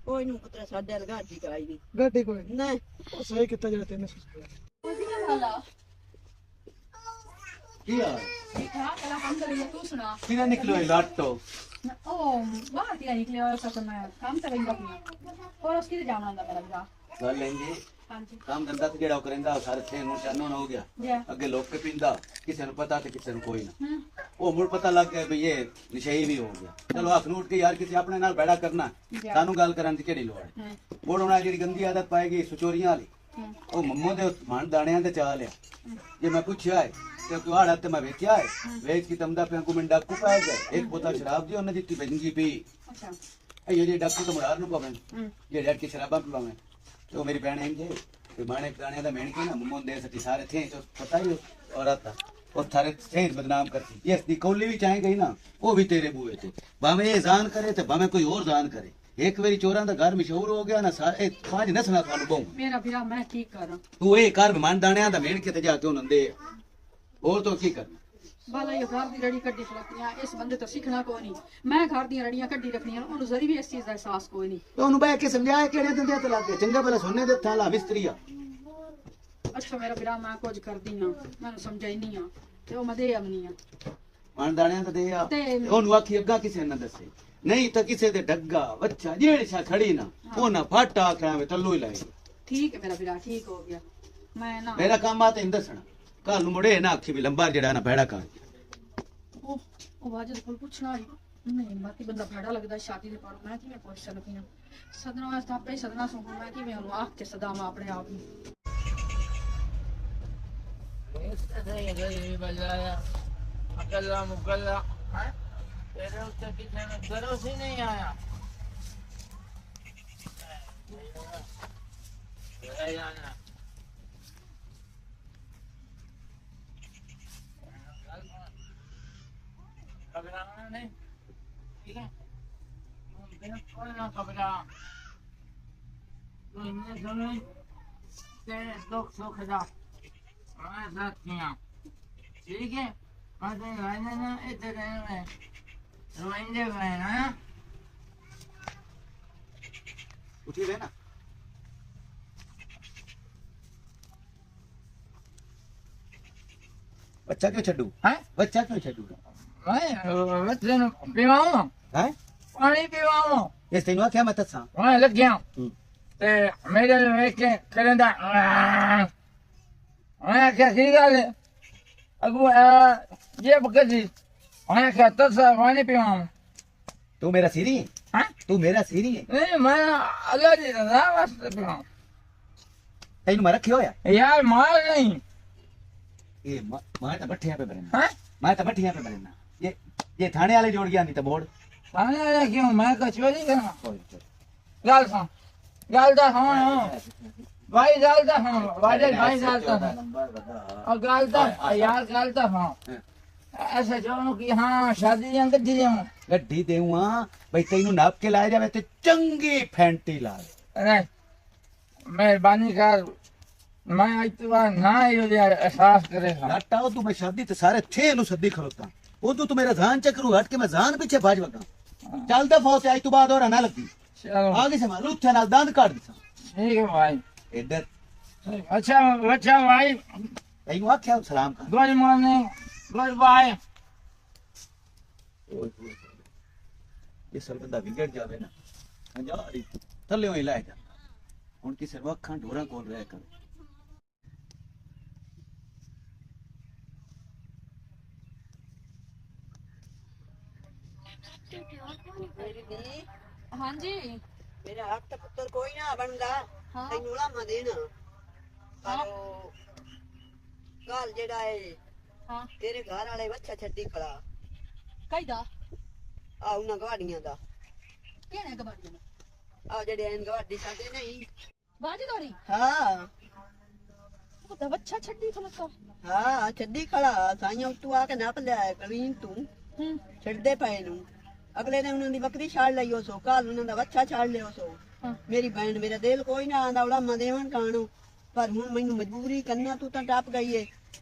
ਕੋਈ ਨੂੰ ਪੁੱਤਰਾ ਸਾਡੇ ਲਗਾਜੀ ਕਰਾਈ ਦੀ ਗੱਡੀ ਕੋਈ ਨਾ ਉਹ ਸਹੀ ਕੀਤਾ ਜਿਹੜਾ ਤੈਨੂੰ ਸੁਣਿਆ ਕੀ ਆ ਠੀਕ ਹੈ ਪਹਿਲਾਂ ਕੰਮ ਕਰੀਏ ਤੂੰ ਸੁਣਾ ਕਿਹਨੇ ਨਿਕਲੋ ਇਹ ਲਾਟੋ ਉਹ ਬਾਹਰ ਕੀ ਨਿਕਲਿਆ ਸਭ ਮੈਂ ਕੰਮ ਤੇ ਰਹਿੰਦਾ ਪਿਆ ਹੋਰ ਉਸ ਕਿਤੇ ਜਾਣਾ ਹੁੰਦਾ ਮੇਰਾ ਗੱਲ ਲੈਂਦੇ ਹਾਂਜੀ ਕੰਮ ਧੰਦਾ ਤੇ ਜਿਹੜਾ ਉਹ ਕਰਿੰਦਾ ਸਾਰੇ ਥੇ ਨੂੰ ਚਾਨਣ ਹੋ ਗਿਆ ਜੀ ਅੱਗੇ ਲੋਕ ਕੇ ਪੀਂਦਾ ਕਿਸੇ ਨੂੰ ਪਤਾ ਤੇ ਕਿਸੇ ਨੂੰ ਕੋਈ ਨਾ ਉਹ ਮੁੜ ਪਤਾ ਲੱਗ ਗਿਆ ਵੀ ਇਹ ਨਸ਼ਈ ਵੀ ਹੋ ਗਿਆ ਚਲੋ ਹੱਥ ਨੂੰ ਉੱਠ ਕੇ ਯਾਰ ਕਿਸੇ ਆਪਣੇ ਨਾਲ ਬੈੜਾ ਕਰਨਾ ਸਾਨੂੰ ਗੱਲ ਕਰਨ ਦੀ ਕਿਹੜੀ ਲੋੜ ਹੈ ਮੁੜ ਉਹਨਾਂ ਜਿਹੜੀ ਗੰਦੀ ਆਦਤ ਪਾਏਗੀ ਸੁਚੋਰੀਆਂ ਵਾਲੀ ਉਹ ਮੰਮੋ ਦੇ ਮਨ ਦਾਣਿਆਂ ਤੇ ਚਾਹ ਲਿਆ ਜੇ ਮੈਂ ਪੁੱਛਿਆ ਹੈ ਤੇ ਤੁਹਾਡਾ ਤੇ ਮੈਂ ਵੇਖਿਆ ਹੈ ਵੇਚ ਕੀ ਤਮਦਾ ਪਿਆ ਕੋ ਮੈਂ ਡਾਕੂ ਪਾਇਆ ਗਿਆ ਇੱਕ ਬੋਤਲ ਸ਼ਰਾਬ ਦੀ ਉਹਨੇ ਦਿੱਤੀ ਬੰਗੀ ਪੀ ਅੱਛਾ ਇਹ ਜਿਹੜੇ ਡਾਕੂ ਤੋਂ ਮੁਰਾਰ ਨੂੰ ਪਾਵੇਂ ਜਿਹੜੇ ਅੜ ਕੇ ਸ਼ਰਾਬਾਂ ਪੀਵਾਵੇਂ ਤੇ ਉਹ ਮੇਰੀ ਭੈਣ ਇੰਜ ਹੈ ਤੇ ਮਾਣੇ ਪ੍ਰਾਣਿਆਂ ਦਾ ਮੈਣ ਕੇ ਨਾ ਮੰਮੋ ਦੇ ਸੱਤੀ ਸਾਰੇ ਥੇ ਪਤਾ ਹੀ ਔਰਤ ਉਹ ਥਾਰੇ ਸੇਧ ਬਦਨਾਮ ਕਰਦੀ ਇਸ ਦੀ ਕੌਲੀ ਵੀ ਚਾਹੇ ਗਈ ਨਾ ਉਹ ਵੀ ਤੇਰੇ ਬੂਏ ਤੇ ਭਾਵੇਂ ਇਹ ਜ਼ਾਨ ਕਰੇ ਤੇ ਭਾਵੇਂ ਕੋਈ ਹੋਰ ਜ਼ਾਨ ਕਰੇ ਇੱਕ ਵਾਰੀ ਚੋਰਾਂ ਦਾ ਘਰ ਮਸ਼ਹੂਰ ਹੋ ਗਿਆ ਨਾ ਸਾਰੇ ਪੰਜ ਨਸਲਾਂ ਤੁਹਾਨੂੰ ਬਹੁ ਮੇਰਾ ਵੀਰਾ ਮੈਂ ਕੀ ਕਰਾਂ ਤੂੰ ਇਹ ਕਰ ਮਨ ਦਾਣਿਆਂ ਦਾ ਮੇੜ ਕੇ ਤੇ ਜਾ ਕੇ ਉਹਨਾਂ ਦੇ ਹੋਰ ਤੋਂ ਕੀ ਕਰਨਾ ਬਾਲਾ ਇਹ ਘਰ ਦੀ ਰੜੀ ਕੱਢੀ ਖਲੋਤੀਆਂ ਇਸ ਬੰਦੇ ਤੋਂ ਸਿੱਖਣਾ ਕੋਈ ਨਹੀਂ ਮੈਂ ਘਰ ਦੀਆਂ ਰੜੀਆਂ ਕੱਢੀ ਰੱਖਣੀਆਂ ਉਹਨੂੰ ਜ਼ਰੀ ਵੀ ਇਸ ਚੀਜ਼ ਦਾ ਅਹਿਸਾਸ ਕੋਈ ਨਹੀਂ ਤੇ ਉਹਨੂੰ ਬਹਿ ਕੇ ਸਮਝਾਇਆ ਕਿਹੜੇ ਦਿੰਦੇ ਤੇ ਲੱਗ ਗਏ ਚੰਗਾ ਭਲਾ ਸੋਨੇ ਦੇ ਥਾਲਾ ਮਿਸਤਰੀ ਆ ਅੱਛਾ ਮੇਰਾ ਵੀਰਾ ਮੈਂ ਕੁਝ ਕਰਦੀ ਆ ਮੈਨੂੰ ਸਮਝਾਈਨੀ ਆ ਤੇ ਉਹ ਮਦੇ ਆਮਨੀ ਆ ਮਨ ਦਾਣਿਆਂ ਦਾ ਦੇ ਆ ਤੇ ਉਹਨੂੰ ਆਖੀ ਅੱਗਾ ਕਿਸੇ ਨਾ ਦੱਸੇ ਨਹੀਂ ਤਾਂ ਕਿਸੇ ਦੇ ਡੱਗਾ ਬੱਚਾ ਜਿਹੜੀ ਛਾ ਖੜੀ ਨਾ ਉਹ ਨਾ ਫਟ ਆ ਕੇ ਐਵੇਂ ਤੱਲੂ ਹੀ ਲਾਏਗੀ ਠੀਕ ਹੈ ਮੇਰਾ ਵੀਰਾ ਠੀਕ ਹੋ ਗਿਆ ਮੈਂ ਨਾ ਮੇਰਾ ਕੰਮ ਆ ਤੈਨੂੰ ਦੱਸਣਾ ਕੱਲ ਨੂੰ ਮੁੜੇ ਨਾ ਆਖੀ ਵੀ ਲੰਬਾ ਜਿਹੜਾ ਨਾ ਭੈੜਾ ਕਰ ਉਹ ਵਾਜਦ ਕੋਲ ਪੁੱਛਣਾ ਨਹੀਂ ਮਾਤੀ ਬੰਦਾ ਭੈੜਾ ਲੱਗਦਾ ਛਾਤੀ ਦੇ ਪਾੜ ਮੈਂ ਕਿਵੇਂ ਪੁੱਛ ਸਕਦੀ ਆ ਸਦਨਾ ਵਾਸਤੇ ਆਪੇ ਸਦਨਾ ਸੁਣ ਮੈਂ ਕਿਵੇਂ ਉਹਨੂੰ ਆਖ ਕੇ ਸਦਾਵਾਂ ਆਪਣੇ ਆਪ ਨੂੰ बजाया अकल्ला मुकल्ला तेरे उससे कितने में भरोसे ही नहीं आया जाना घबराना नहीं ठीक है बिल्कुल ना घबरा तो इन्हें समझ तेरे दुख सुख जा हमारे साथ किया ठीक है और तो रहने ना इधर में रोइंदे हुए हैं उठी रहे ना बच्चा क्यों छड्डू हैं बच्चा क्यों छड्डू मैं बच्चे ने पीवाऊं है पानी पीवाऊं इस तेन क्या मत सा मैं लग गया ते मेरे वेख के करेंदा मैं क्या की गल अगू ये बकरी मैं क्या तसा पानी पीवाऊं तू मेरा सीरी है हैं तू मेरा सीरी है नहीं मैं अल्लाह जी रजा वास्ते पीवाऊं तेन मैं रखे होया यार मार नहीं ये मैं तो बठिया पे बरना हैं मैं तो बठिया पे बरना ये थाने वाले जोड़ गया नहीं तो बोर्ड थाने वाला क्यों मैं कचौरी करना गाल सा गाल दा हाँ भाई गालता हाँ वाजद भाई गालता हाँ और गालता यार गालता हाँ ऐसा चाहूँ कि हाँ शादी ਜਾਂ ਗੱਡੀ ਜਾऊँ गड्डी देऊँ भाई तेन नाप के लाया जावे ते चंगी फैंटी ला अरे मेहरबानी कर मैं आज तो बार ना यो एहसास करेगा लाटा तू मैं शादी ते सारे छे नु सद्दी खलोता वो तू मेरा जान चक्रू हट के मैं जान पीछे भाज वगा चल दफा से आज तू बाद और ना लगी चलो आगे से मालूम थे ना दांत काट दिसा ठीक है भाई इधर अच्छा अच्छा भाई तेन आख्या सलाम कर गुड मॉर्निंग गुड बाय ये सब बंदा बिगड़ जावे ना हजारी थल्ले ही लाए जा हुन किसे अखां ढोरा कोल रह कर ਹਾਂਜੀ ਮੇਰੇ ਹੱਥ ਤੇ ਪੁੱਤਰ ਕੋਈ ਨਾ ਬਣਦਾ ਹਾਂ। ਤੈਨੂੰ ਲਾਮਾ ਦੇਣਾ ਪਰ ਗੱਲ ਜਿਹੜਾ ਏ ਹਾਂ ਤੇਰੇ ਘਰ ਵਾਲੇ ਬੱਚਾ ਛੱਡੀ ਖੜਾ ਕਾਇਦਾ ਆ ਉਹਨਾਂ ਗਵਾਡੀਆਂ ਦਾ ਕਿਹਨੇ ਗਵਾਡੀਆਂ ਨੂੰ ਆ ਜਿਹੜੇ ਐਨ ਗਵਾਡੀ ਸਾਡੇ ਨਹੀਂ ਬਾਜੀ ਦੋਰੀ ਹਾਂ ਉਹ ਤਾਂ ਬੱਚਾ ਛੱਡੀ ਖਲੋਤਾ ਹਾਂ ਛੱਡੀ ਖੜਾ ਸਾਈਆਂ ਤੂੰ ਆ ਕੇ ਨੱਪ ਲਿਆ ਕਲੀਨ ਤੂੰ ਹੂੰ ਛੱਡਦੇ ਪਏ ਨੂੰ ਅਗਲੇ ਨੇ ਉਹਨਾਂ ਦੀ ਬੱਕਰੀ ਛਾੜ ਲਈ ਸੋ ਕੱਲ ਉਹਨਾਂ ਦਾ ਬੱਚਾ ਛਾੜ ਲਿਓ ਸੋ ਹਾਂ। ਮੇਰੀ ਭੈਣ ਮੇਰਾ ਦਿਲ ਕੋਈ ਨਾ ਆਂਦਾ ਉਲਾਮਾ ਦੇਵਨ ਕਾਣੋ ਪਰ ਹੁਣ ਮੈਨੂੰ ਮਜਬੂਰੀ ਕਰਨਾ ਤੂੰ ਤਾਂ ਟੱਪ ਗਈ ਏ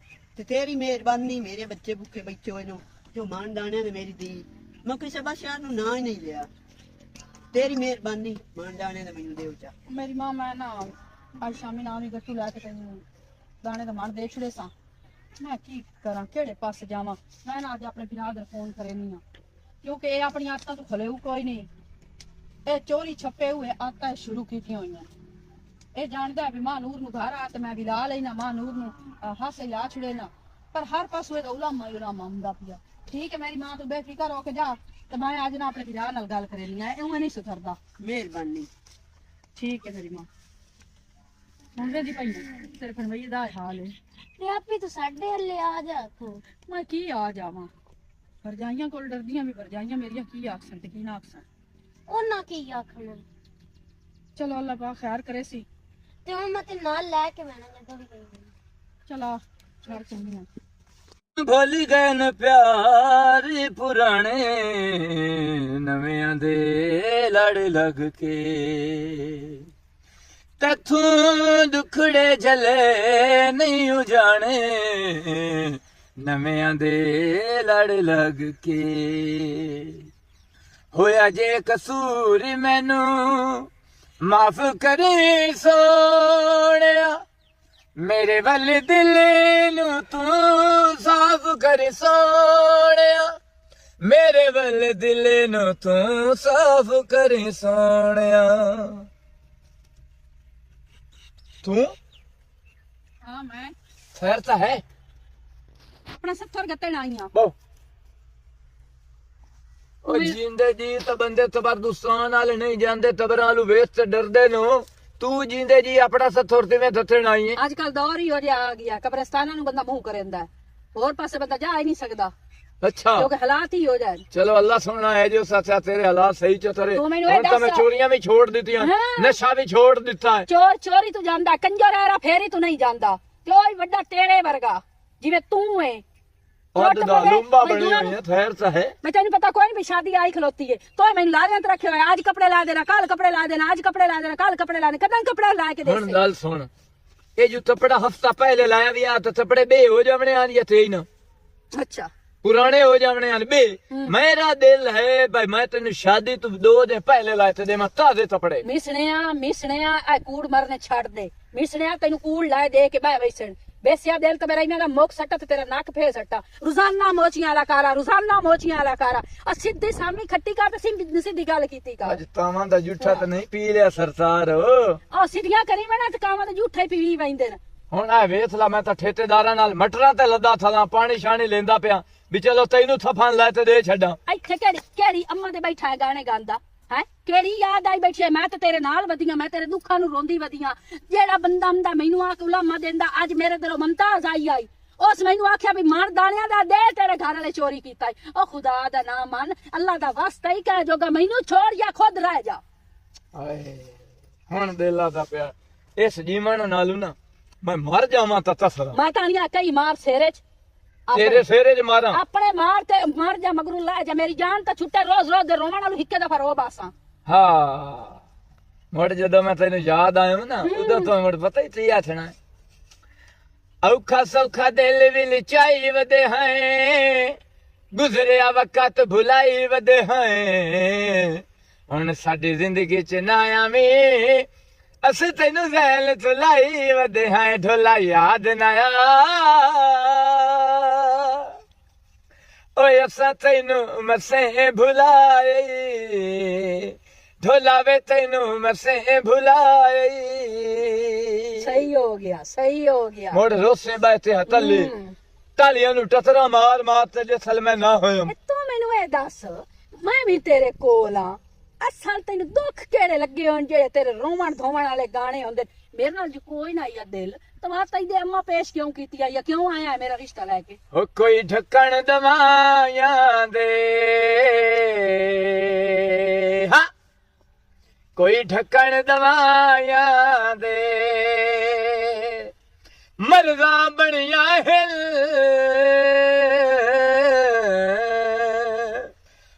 ਤੇ ਤੇਰੀ ਮਿਹਰਬਾਨੀ ਮੇਰੇ ਬੱਚੇ ਭੁੱਖੇ ਬੱਚੇ ਹੋਏ ਨੂੰ ਜੋ ਮਾਨ ਦਾਣਿਆਂ ਨੇ ਮੇਰੀ ਦੀ ਮੈਂ ਕਿਸੇ ਬਾਸ਼ਾ ਨੂੰ ਨਾ ਹੀ ਨਹੀਂ ਲਿਆ ਤੇਰੀ ਮਿਹਰਬਾਨੀ ਮਾਨ ਦਾਣਿਆਂ ਨੇ ਮੈਨੂੰ ਦੇਵ ਚਾ ਮੇਰੀ ਮਾਂ ਮੈਂ ਨਾ ਅੱਜ ਸ਼ਾਮੀ ਨਾਲ ਹੀ ਗੱਟੂ ਲੈ ਕੇ ਤੈਨੂੰ ਦਾਣੇ ਦਾ ਮਣ ਦੇ ਛੜੇ ਸਾਂ ਮੈਂ ਕੀ ਕਰਾਂ ਕਿਹੜੇ ਪਾਸੇ ਜਾਵਾਂ ਮੈਂ ਨਾ ਅੱਜ ਆਪਣੇ ਵੀਰਾਂ ਦਾ ਫੋਨ ਕਰੇ ਨਹੀਂ ਆ ਕਿਉਂਕਿ ਇਹ ਆਪਣੀ ਆਦਤਾਂ ਤੋਂ ਖਲੇ ਕੋਈ ਨਹੀਂ ਇਹ ਚੋਰੀ ਛੱਪੇ ਹੋਏ ਆਦਤਾਂ ਸ਼ੁਰੂ ਕੀਤੀਆਂ ਹੋਈਆਂ ਇਹ ਜਾਣਦਾ ਵੀ ਮਾਂ ਨੂਰ ਨੂੰ ਘਰ ਆ ਤੇ ਮੈਂ ਵੀ ਲਾ ਲੈਣਾ ਮਾਂ ਨੂਰ ਨੂੰ ਹਾਸੇ ਲਾ ਛੜੇ ਨਾ ਪਰ ਹਰ ਪਾਸੋਂ ਇਹ ਉਲਾਮਾ ਹੀ ਉਲਾਮਾ ਹੁੰਦਾ ਪਿਆ ਠੀਕ ਹੈ ਮੇਰੀ ਮਾਂ ਤੂੰ ਬੇਫਿਕਰ ਹੋ ਕੇ ਜਾ ਤੇ ਮੈਂ ਅੱਜ ਨਾ ਆਪਣੇ ਵੀਰਾਂ ਨਾਲ ਗੱਲ ਕਰੇ ਨਹੀਂ ਆ ਇਹ ਨਹੀਂ ਸੁਧਰਦਾ ਮਿਹਰਬਾਨੀ ਠੀਕ ਹੈ ਮੇਰੀ ਮਾਂ ਮੁੰਡੇ ਦੀ ਪਈ ਤੇਰੇ ਫਰਮਾਈ ਦਾ ਹਾਲ ਹੈ ਤੇ ਆਪੀ ਤੂੰ ਸਾਡੇ ਹੱਲੇ ਆ ਜਾ ਤੂੰ ਮੈਂ ਕੀ ਆ ਜਾਵਾਂ ਵਰਜਾਈਆਂ ਕੋਲ ਡਰਦੀਆਂ ਵੀ ਵਰਜਾਈਆਂ ਮੇਰੀਆਂ ਕੀ ਆਖਣ ਤੇ ਕੀ ਨਾ ਆਖਣ ਉਹਨਾਂ ਕੀ ਆਖਣਾ ਚਲੋ ਅੱਲਾਹ ਪਾ ਖੈਰ ਕਰੇ ਸੀ ਤੇ ਹੁਣ ਮੈਂ ਤੇ ਨਾਲ ਲੈ ਕੇ ਮੈਨਾਂ ਜਦੋਂ ਵੀ ਗਈ ਚਲਾ ਛੱਡ ਚੰਗੀਆਂ ਭੁੱਲ ਗਏ ਨੇ ਪਿਆਰ ਪੁਰਾਣੇ ਨਵਿਆਂ ਦੇ ਲੜ ਲੱਗ ਕੇ ਤੈਥੋਂ ਦੁਖੜੇ ਜਲੇ ਨਹੀਂ ਉਜਾਣੇ ਨਵਿਆਂ ਦੇ ਲੜ ਲੱਗ ਕੇ ਹੋਇਆ ਜੇ ਕਸੂਰ ਮੈਨੂੰ ਮਾਫ ਕਰੀ ਸੋਹਣਿਆ ਮੇਰੇ ਵੱਲ ਦਿਲ ਨੂੰ ਤੂੰ ਸਾਫ਼ ਕਰ ਸੋਹਣਿਆ ਮੇਰੇ ਵੱਲ ਦਿਲ ਨੂੰ ਤੂੰ ਸਾਫ਼ ਕਰ ਸੋਹਣਿਆ ਤੂੰ हाँ मैं ਖੈਰ ਤਾਂ ਹੈ अपना 70 गत्ते आईया ਬਹੁ ਉਹ ਜਿੰਦੇ ਜੀ ਤਾਂ ਬੰਦੇ ਤਬਰਦੁਸਤਾਨ ਵਾਲੇ ਨਹੀਂ ਜਾਂਦੇ ਤਬਰਾਂ ਨੂੰ ਵੇਚ ਤੇ ਡਰਦੇ ਨੂੰ ਤੂੰ ਜਿੰਦੇ ਜੀ ਆਪਣਾ 70 ਤੇ ਦੱਸਣ ਆਈ ਹੈ ਅੱਜ ਕੱਲ ਦੌਰ ਹੀ ਹੋ ਜਿਹਾ ਆ ਗਿਆ ਕਬਰਸਤਾਨਾਂ ਨੂੰ ਬੰਦਾ ਮੂੰਹ ਕਰੇਂਦਾ ਹੋਰ ਪਾਸੇ ਬੰਦਾ ਜਾ ਹੀ ਨਹੀਂ ਸਕਦਾ ਅੱਛਾ ਕਿਉਂਕਿ ਹਾਲਾਤ ਹੀ ਹੋ ਜਾਣ ਚਲੋ ਅੱਲਾ ਸੁਣਨਾ ਹੈ ਜੋ ਸੱਚਾ ਤੇਰੇ ਹਾਲਾਤ ਸਹੀ ਚ ਤੇਰੇ ਤੂੰ ਮੈਨੂੰ ਇਹ ਹੁਣ ਤਾਂ ਮੈਂ ਦੱਸ। ਚੋਰੀਆਂ ਵੀ ਛੋੜ ਦਿੱਤੀਆਂ ਹਾਂ। ਨਸ਼ਾ ਵੀ ਛੋੜ ਦਿੱਤਾ ਹੈ ਚੋਰ ਚੋਰੀ ਤੂੰ ਜਾਂਦਾ ਕੰਜਰ ਆਰਾ ਫੇਰੀ ਤੂੰ ਨਹੀਂ ਜਾਂਦਾ ਕੋਈ ਵੱਡਾ ਤੇਰੇ ਵਰਗਾ ਜਿਵੇਂ ਤੂੰ ਹੈ ਅੱਡ ਦਾ ਲੰਬਾ ਬਣੀ ਹੋਈ ਹੈ ਖੈਰ ਤਾਂ ਹੈ मैं तेन पता कोई भी शादी आई खलोती है तो मैंने लारे अंत रखे हुए आज कपड़े ला देना कल कपड़े ला देना आज कपड़े ला देना कल कपड़े ला देना कदम कपड़े ला के दे ਹੁਣ ਗੱਲ ਸੁਣ ਇਹ ਜੋ ਤਪੜਾ ਹਫਤਾ ਪਹਿਲੇ ਲਾਇਆ ਵੀ ਆ ਤਾਂ ਤਪੜੇ ਬੇ ਹੋ ਜਾਵਣੇ ਆਂ ਜਾਂ ਤੇ ਹੀ ਨਾ अच्छा ਪੁਰਾਣੇ ਹੋ ਜਾਵਣੇ ਆਂ ਬੇ ਮੇਰਾ ਦਿਲ ਹੈ ਭਾਈ ਮੈਂ ਤੈਨੂੰ ਸ਼ਾਦੀ ਤੂੰ 2 ਦਿਨ ਪਹਿਲੇ ਲਾਏ ਤੇ ਦੇ ਮੈਂ ਤਾਜ਼ੇ ਤਪੜੇ मिसने आ कूड़ मरने छाड़ दे मिसने तेन कूड़ लाए दे के बह वैसन बेसिया दिल तो मेरा इन्हां दा मुख सट्टा ते तेरा नक फे सट्टा रोजाना मोचियां वाला कारा रोजाना मोचियां वाला कारा और सीधी सामने खट्टी कर ते सीधी गल कीती कर ਅੱਜ ਤਾਵਾਂ ਦਾ ਜੂਠਾ ਤਾਂ ਨਹੀਂ ਪੀ ਲਿਆ ਸਰਦਾਰ और सीधियां करी मैं ते कावां ते झूठे पी वैंदे ने ਹੁਣ ਆ ਵੇਖ ਲਾ ਮੈਂ ਤਾਂ ਠੇਕੇਦਾਰਾਂ ਨਾਲ ਮਟਰਾਂ ਤੇ ਲੱਦਾ ਥਾਂ ਪਾਣੀ ਛਾਣੀ ਲੈਂਦਾ ਪਿਆ ਵੀ ਚਲੋ ਤੈਨੂੰ ਥਫਾਂ ਲੈ ਤੇ ਦੇ ਛੱਡਾਂ ਇੱਥੇ ਕਿਹੜੀ ਅੰਮਾ ਦੇ ਬੈਠਾ ਹੈ ਗਾਣੇ ਗਾਉਂਦਾ ਹੈ ਕਿਹੜੀ ਯਾਦ ਆਈ ਬੈਠੀ ਹੈ ਮੈਂ ਤੇ ਤੇਰੇ ਨਾਲ ਵਧੀਆਂ ਮੈਂ ਤੇਰੇ ਦੁੱਖਾਂ ਨੂੰ ਰੋਂਦੀ ਵਧੀਆਂ ਜਿਹੜਾ ਬੰਦਾ ਹੁੰਦਾ ਮੈਨੂੰ ਆ ਕੇ ਉਲਾਮਾ ਦਿੰਦਾ ਅੱਜ ਮੇਰੇ ਦਿਲੋਂ ਮਮਤਾਜ਼ ਆਈ ਉਸ ਮੈਨੂੰ ਆਖਿਆ ਵੀ ਮਾਰ ਦਾਣਿਆਂ ਦਾ ਦੇ ਤੇਰੇ ਘਰ ਵਾਲੇ ਚੋਰੀ ਕੀਤਾ ਈ। ਉਹ ਖੁਦਾ ਦਾ ਨਾਮ ਮੰਨ ਅੱਲਾ ਦਾ ਵਾਸਤਾ ਹੀ ਕਹਿ ਜੋਗਾ ਮੈਨੂੰ ਛੋੜ ਜਾਂ ਖੁਦ ਰਹਿ ਜਾ ਹਾਏ ਹੁਣ ਦਿਲ ਆਦਾ ਪਿਆ ਇਸ ਜੀਵਨ ਨਾਲੋਂ ਨਾ ਮੈਂ ਮਰ ਜਾਵਾਂ ਤਾਂ ਤਸਰਾ ਮੈਂ ਤਾਂ ਨਹੀਂ ਕਈ ਮਾਰ ਸੇਰੇ ਚ ਤੇਰੇ ਸਿਰੇ 'ਚ ਮਾਰਾਂ ਆਪਣੇ ਮਾਰ ਤੇ ਮਰ ਜਾ ਮਗਰੂ ਲੈ ਜਾ ਮੇਰੀ ਜਾਨ ਤਾਂ ਛੁੱਟੇ ਰੋਜ਼ ਰੋਜ਼ ਦੇ ਰੋਵਣ ਵਾਲੂ ਹਿੱਕੇ ਦਫਾ ਰੋ ਬਾਸਾਂ ਹਾਂ ਮੁੜ ਜਦੋਂ ਮੈਂ ਤੈਨੂੰ ਯਾਦ ਆਇਆ ਨਾ ਉਦੋਂ ਤੋਂ ਮੁੜ ਪਤਾ ਹੀ ਕੀ ਆਖਣਾ ਔਖਾ ਸੌਖਾ ਦਿਲ ਵੀ ਲਚਾਈ ਵਦੇ ਹੈ ਗੁਜ਼ਰਿਆ ਵਕਤ ਭੁਲਾਈ ਵਦੇ ਹੈ ਹੁਣ ਸਾਡੀ ਜ਼ਿੰਦਗੀ 'ਚ ਨਾ ਆਵੇਂ ਅਸੀਂ ਤੈਨੂੰ ਜ਼ੈਲ ਚੁਲਾਈ ਵਦੇ ਹੈ ਢੋਲਾ ਯਾਦ ਨਾ ਆ ਓਏ ਅਸਾਂ ਤੈਨੂੰ ਮਸੇ ਭੁਲਾਏ ਢੋਲਾ ਵੇ ਤੈਨੂੰ ਮਸੇ ਭੁਲਾਏ ਸਹੀ ਹੋ ਗਿਆ ਮੋੜ ਰੋਸੇ ਬੈਠੇ ਹਤਲੀ ਤਾਲੀਆਂ ਨੂੰ ਟਤਰਾ ਮਾਰ ਮਾਰ ਤੇ ਜਸਲ ਮੈਂ ਨਾ ਹੋਇਆ ਤੂੰ ਮੈਨੂੰ ਇਹ ਦੱਸ ਮੈਂ ਵੀ ਤੇਰੇ ਕੋਲ ਆ ਅਸਲ ਤੈਨੂੰ ਦੁੱਖ ਕਿਹੜੇ ਲੱਗੇ ਹੋਣ ਜਿਹੜੇ ਤੇਰੇ ਰੋਵਣ ਧੋਵਣ ਵਾਲੇ ਗਾਣੇ ਹੁੰਦੇ ਮੇਰੇ ਨਾਲ ਜੋ ਕੋਈ ਨਾ ਆਇਆ ਦਿਲ ਤਵਾ ਤੈਦੇ ਅੰਮਾ ਪੇਸ਼ ਕਿਉਂ ਕੀਤੀ ਆ ਜਾਂ ਕਿਉਂ ਆਇਆ ਮੇਰਾ ਰਿਸ਼ਤਾ ਲੈ ਕੇ ਹੋ ਕੋਈ ਢੱਕਣ ਦਵਾਈਆਂ ਦੇ ਹਾਂ ਕੋਈ ਢੱਕਣ ਦਵਾਈਆਂ ਦੇ ਮਰਜ਼ਾ ਬਣਿਆ ਹਿਲ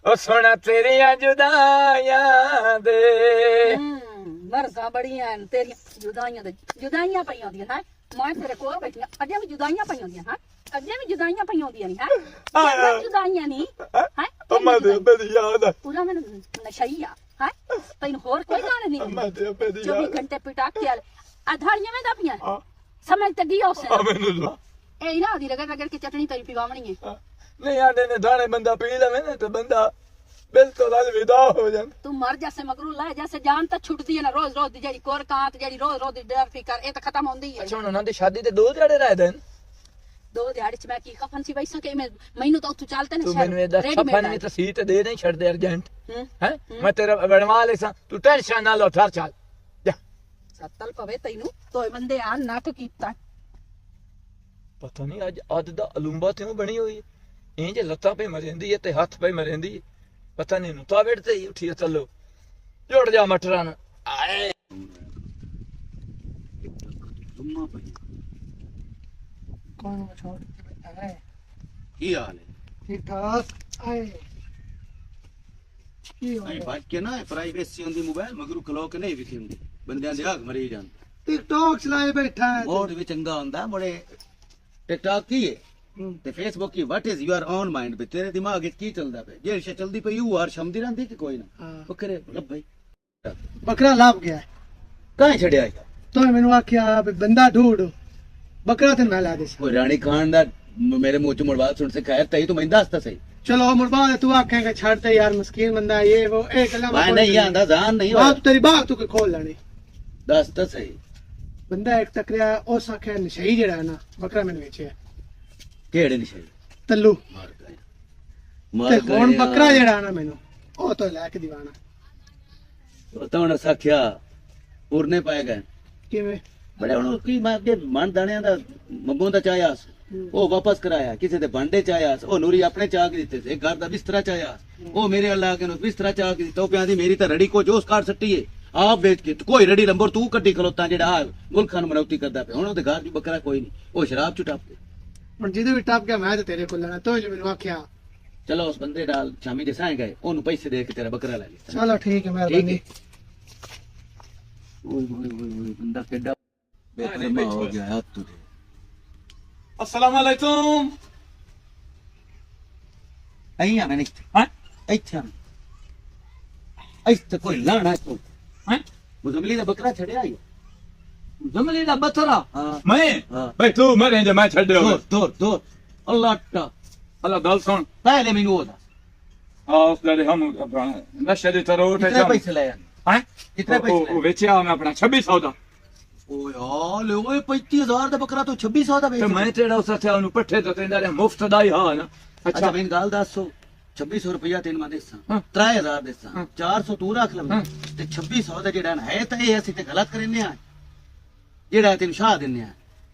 ਉਹ ਸੋਣਾ ਤੇਰੀਆਂ ਜੁਦਾਈਆਂ ਦੇ ਮਰਜ਼ਾ ਬੜੀਆਂ ਹਨ ਤੇਰੀਆਂ ਜੁਦਾਈਆਂ ਪਈਆਂ ਹੁੰਦੀਆਂ ਹੈ ਮੈਂ ਤੇਰੇ ਕੋਲ ਬੈਠੀਆਂ ਅੱਗੇ ਵੀ ਜੁਦਾਈਆਂ ਪਈਆਂ ਹੁੰਦੀਆਂ ਹੈ ਅੱਗੇ ਵੀ ਜੁਦਾਈਆਂ ਪਈਆਂ ਹੁੰਦੀਆਂ ਨਹੀਂ ਹੈ ਜੁਦਾਈਆਂ ਨਹੀਂ ਹੈ ਅੰਮਾ ਦੇ ਬੜੀ ਯਾਦ ਆ ਪੂਰਾ ਮੈਨੂੰ ਨਸ਼ਈਆ ਹੈ ਤੈਨੂੰ ਹੋਰ ਕੋਈ ਗਾਣੇ ਨਹੀਂ ਅੰਮਾ ਦੇ ਬੜੀ 24 ਘੰਟੇ ਪਟਾਕੇ ਵਾਲੇ ਆਧਾਰੀਆਂ ਵਿੱਚ ਦਾ ਪਈਆਂ ਸਮਝ ਤੇ ਗਈ ਉਸੇ ਮੈਨੂੰ ਲਾ ਇਹ ਨਾ ਦੀ ਰਗੜ ਰਗੜ ਕੇ ਚਟਣੀ ਤੇਰੀ ਪਿਵਾਵਣੀ ਹੈ ਨਹੀਂ ਆਂਦੇ ਨੇ ਦਾਣੇ ਬੰਦਾ ਪੀ ਲਵੇ ਨਾ ਤੇ ਬੰਦਾ ਬਿਲਕੁਲ ਅਲਵਿਦਾ ਹੋ ਜਾਂਦਾ ਤੂੰ ਮਰ ਜਾਸੇ ਮਗਰੂ ਲੈ ਜਾਸੇ ਜਾਨ ਤਾਂ ਛੁੱਟਦੀ ਹੈ ਨਾ ਰੋਜ਼ ਰੋਜ਼ ਦੀ ਜਿਹੜੀ ਕੋਰ ਕਾਂਤ ਜਿਹੜੀ ਰੋਜ਼ ਰੋਜ਼ ਦੀ ਡਰ ਫਿਕਰ ਇਹ ਤਾਂ ਖਤਮ ਹੁੰਦੀ ਹੈ ਅੱਛਾ ਹੁਣ ਉਹਨਾਂ ਦੀ ਸ਼ਾਦੀ ਤੇ 2 ਦਿਹਾੜੇ ਰਹਿ ਦੇਣ 2 ਦਿਹਾੜੇ ਚ ਮੈਂ ਕੀ ਖਫਨ ਸੀ ਵੈਸਾ ਕਿ ਮੈਨੂੰ ਤਾਂ ਉੱਥੋਂ ਚੱਲਤੇ ਨੇ ਤੂੰ ਮੈਨੂੰ ਇਹਦਾ ਛੱਪਨ ਨਹੀਂ ਤਾਂ ਸੀਟ ਦੇ ਨਹੀਂ ਛੱਡਦੇ ਅਰਜੈਂਟ ਹੈ ਮੈਂ ਤੇਰਾ ਵੜਵਾ ਲੈ ਸਾਂ ਤੂੰ ਟੈਨਸ਼ਨ ਨਾ ਲਓ ਠਰ ਚੱਲ ਜਾ ਸੱਤਲ ਪਵੇ ਤੈਨੂੰ ਤੋਏ ਬੰਦੇ ਆ ਨੱਕ ਕੀਤਾ ਪਤਾ ਨਹੀਂ ਅੱਜ ਦਾ ਅਲੂੰਬਾ ਤੇ ਬਣੀ ਹੋਈ ਹੈ ਇੰਜ ਲੱਤਾਂ ਪੇ ਮਰਿੰਦੀ ਹੈ ਤੇ ਹੱਥ ਪੇ ਮਰਿੰਦੀ ਹੈ ਪਤਾ ਨਹੀਂ ਨੂੰ ਤਾਵੇੜ ਤੇ ਹੀ ਉੱਠੀ ਚੱਲੋ ਜੋੜ ਜਾ ਮਟਰਾਂ ਨੂੰ ਆਏ कौन छोड़ है ਕੀ ਹਾਲ ਹੈ ਠੀਕ ਠਾਕ ਆਏ ਕੀ ਹੋ ਐ ਗਿਆ ਬਾਤ ਕੇ ਨਾ ਪ੍ਰਾਈਵੇਸੀ ਹੁੰਦੀ ਮੋਬਾਈਲ ਮਗਰੂ ਖਲੋ ਕੇ ਨਹੀਂ ਵਿਖੀ ਹੁੰਦੀ ਬੰਦਿਆਂ ਦੇ ਹੱਕ ਮਰੀ ਜਾਂਦੇ ਟਿਕਟੌਕ ਚਲਾਏ ਬੈਠਾ ਹੈ ਮੋੜ ਵੀ ਚੰਗਾ ਹੁੰਦਾ ਮੁੜੇ ਟਿਕਟੌਕ ਕੀ ਹੈ ਤੇ ਫੇਸਬੁੱਕ ਕੀ what is your own mind ਵੀ ਤੇਰੇ ਦਿਮਾਗ ਵਿੱਚ ਕੀ ਚੱਲਦਾ ਪਿਆ ਜਿਹੜੀ ਸ਼ੇ ਚਲਦੀ ਪਈ ਉਹ ਹਰ ਸ਼ਮਦੀ ਰਹਿੰਦੀ ਕਿ ਕੋਈ ਨਾ ਹਾਂ। ਬੱਕਰੇ ਲੱਭ ਭਾਈ ਬੱਕਰਾ ਲੱਭ ਗਿਆ ਕਾਹ ਛੜਿਆ ਯਾਰ ਤੂੰ ਮੈਨੂੰ ਆਖਿਆ ਵੀ ਬੰਦਾ ਢੂੰਡ ਬੱਕਰਾ ਤੇ ਮੈਂ ਲਾ ਦੇ ਕੋਈ ਰਾਣੀ ਖਾਨ ਦਾ ਮੇਰੇ ਮੂੰਹ ਚ ਮੁੜਵਾ ਸੁਣ ਸਿਖਾਇਆ ਤਈ ਤੂੰ ਮੈਨੂੰ ਦੱਸਦਾ ਸਹੀ ਚਲੋ ਮੁਰਬਾਦ ਤੂੰ ਆਖੇਗਾ ਛੱਡ ਤੇ ਯਾਰ ਮਸਕੀਨ ਬੰਦਾ ਇਹ ਉਹ ਇਹ ਗੱਲਾਂ ਮੈਂ ਨਹੀਂ ਆਂਦਾ ਜਾਨ ਨਹੀਂ ਬਾਤ ਹੋਇਆ ਤੇਰੀ ਬਾਤ ਤੂੰ ਖੋਲ ਲੈਣੀ ਦੱਸ ਤਾਂ ਸਹੀ ਬੰਦਾ ਇੱਕ ਟਕਰਿਆ ਉਸ ਆਖਿਆ ਨਸ਼ਈ ਜਿਹੜਾ ਹੈ ਨਾ ਬੱਕਰਾ ਮੈਨੂੰ ਵੇਚਿਆ ਕਿਹੜੇ ਨਿਸ਼ਾਨ ਤੱਲੂ ਮਾਰ ਗਿਆ ਤੇ ਮਾਰ ਹੁਣ ਬੱਕਰਾ ਜਿਹੜਾ ਨਾ ਮੈਨੂੰ ਉਹ ਤੋਂ ਲੈ ਕੇ ਦੀਵਾਨਾ ਤਾਂ ਹੁਣ ਸਖਿਆ ਪੂਰਨੇ ਪਾਏ ਗਏ ਕਿਵੇਂ ਬੜੇ ਹੁਣ ਕੀ ਮੈਂ ਅੱਗੇ ਮਨ ਦਾਣਿਆਂ ਦਾ ਮੰਗੋਂ ਦਾ ਚਾਹਿਆ ਉਹ ਵਾਪਸ ਕਰਾਇਆ ਕਿਸੇ ਦੇ ਭਾਂਡੇ ਚਾਹਿਆ ਉਹ ਨੂਰੀ ਆਪਣੇ ਚਾਹ ਕੇ ਦਿੱਤੇ ਸੀ ਘਰ ਦਾ ਬਿਸਤਰਾ ਚਾਹਿਆ ਉਹ ਮੇਰੇ ਅੱਲਾ ਕੇ ਨੂੰ ਬਿਸਤਰਾ ਚਾਹ ਕੇ ਦਿੱਤਾ ਉਹ ਪਿਆਦੀ ਮੇਰੀ ਤਾਂ ਰੜੀ ਕੋ ਜੋਸ ਕਾਟ ਸੱਟੀਏ ਆਪ ਵੇਚ ਕੇ ਕੋਈ ਰੜੀ ਲੰਬਰ ਤੂੰ ਕੱਢੀ ਖਲੋਤਾ ਜਿਹੜਾ ਆ ਮੁਲਕਾਂ ਨੂੰ ਮਨੌਤੀ ਕਰਦਾ ਪਿਆ ਹੁਣ ਉਹਦੇ ਘਰ ਦੀ ਬੱਕਰਾ ਕੋਈ ਨਹੀਂ ਉਹ ਸ਼ਰਾਬ ਚ ਟੱਪ ਗਿਆ ਹੁਣ ਜਿਹਦੇ ਵੀ ਟੱਪ ਗਿਆ ਮੈਂ ਤੇ ਤੇਰੇ ਕੋਲ ਲੈਣਾ ਤੂੰ ਜੋ ਮੈਨੂੰ ਆਖਿਆ ਚਲੋ ਉਸ ਬੰਦੇ ਨਾਲ ਸ਼ਾਮੀ ਦੇ ਸਾਂ ਗਏ ਉਹਨੂੰ ਪੈਸੇ ਦੇ ਕੇ ਤੇਰਾ ਬੱਕਰਾ ਲੈ ਲਿਆ ਚਲੋ ਠੀਕ ਹੈ ਠੀਕ ਮਿਹਰਬਾਨੀ ਹੈ ਓਏ ਹੋਏ ਹੋਏ ਹੋਏ ਬੰਦਾ ਕਿੱਡਾ ਬੇਫਰਮਾ ਹੋ ਗਿਆ ਹੱਥ ਤੁਰੇ अस्सलाम वालेकुम ਅਹੀਂ ਆ ਮੈਂ हैं ਇੱਥੇ ਇੱਥੇ ਕੋਈ ਲਾਣਾ ਤੂੰ हैं ਮੁਜ਼ਮਲੀ ਦਾ ਬੱਕਰਾ ਛੜਿਆ ਹੀ जमली दा बतरा हाँ। मैं हाँ। भाई तू मरे जे मैं छड़ ਦੂਰ ਦੂਰ ਦੂਰ ਅੱਲਾਹ ਤਾ अल्लाह दल सुन ਪਹਿਲੇ ਮੈਨੂੰ ਉਹਦਾ आ उस दरे हम नशे दी तरह उठे ਕਿੰਨੇ ਪੈਸੇ ਲੈ ਆਏ हैं कितने पैसे वो बेचिया मैं अपना 2600 ਦਾ ਓਏ ਆ ਲੈ ਓਏ 35000 ਦਾ ਬੱਕਰਾ ਤੂੰ 2600 ਦਾ ਤੇ ਵੇਚ ਮੈਂ ਤੇਰਾ ਉਸ ਤੇ ਉਹਨੂੰ ਪੱਠੇ ਤੋਂ ਤੇਂਦਾ ਰੇ ਮੁਫਤ ਦਾ ਹੀ ਹਾਂ ਨਾ ਅੱਛਾ ਮੈਨੂੰ ਗੱਲ ਦੱਸੋ 2600 ਰੁਪਇਆ ਤੈਨੂੰ ਮੈਂ ਦੇਸਾਂ ਹਾਂ। 3000 ਦੇਸਾਂ ਹਾਂ। 400 ਤੂੰ ਰੱਖ ਲੈ ਹਾਂ। ਤੇ 2600 ਦਾ ਜਿਹੜਾ ਨਾ ਹੈ ਤਾਂ ਇਹ ਅਸੀਂ ਤੇ ਗਲਤ ਕਰਨੇ ਆ ਜਿਹੜਾ ਤੈਨੂੰ ਸ਼ਾਹ ਦਿੰਨੇ ਆ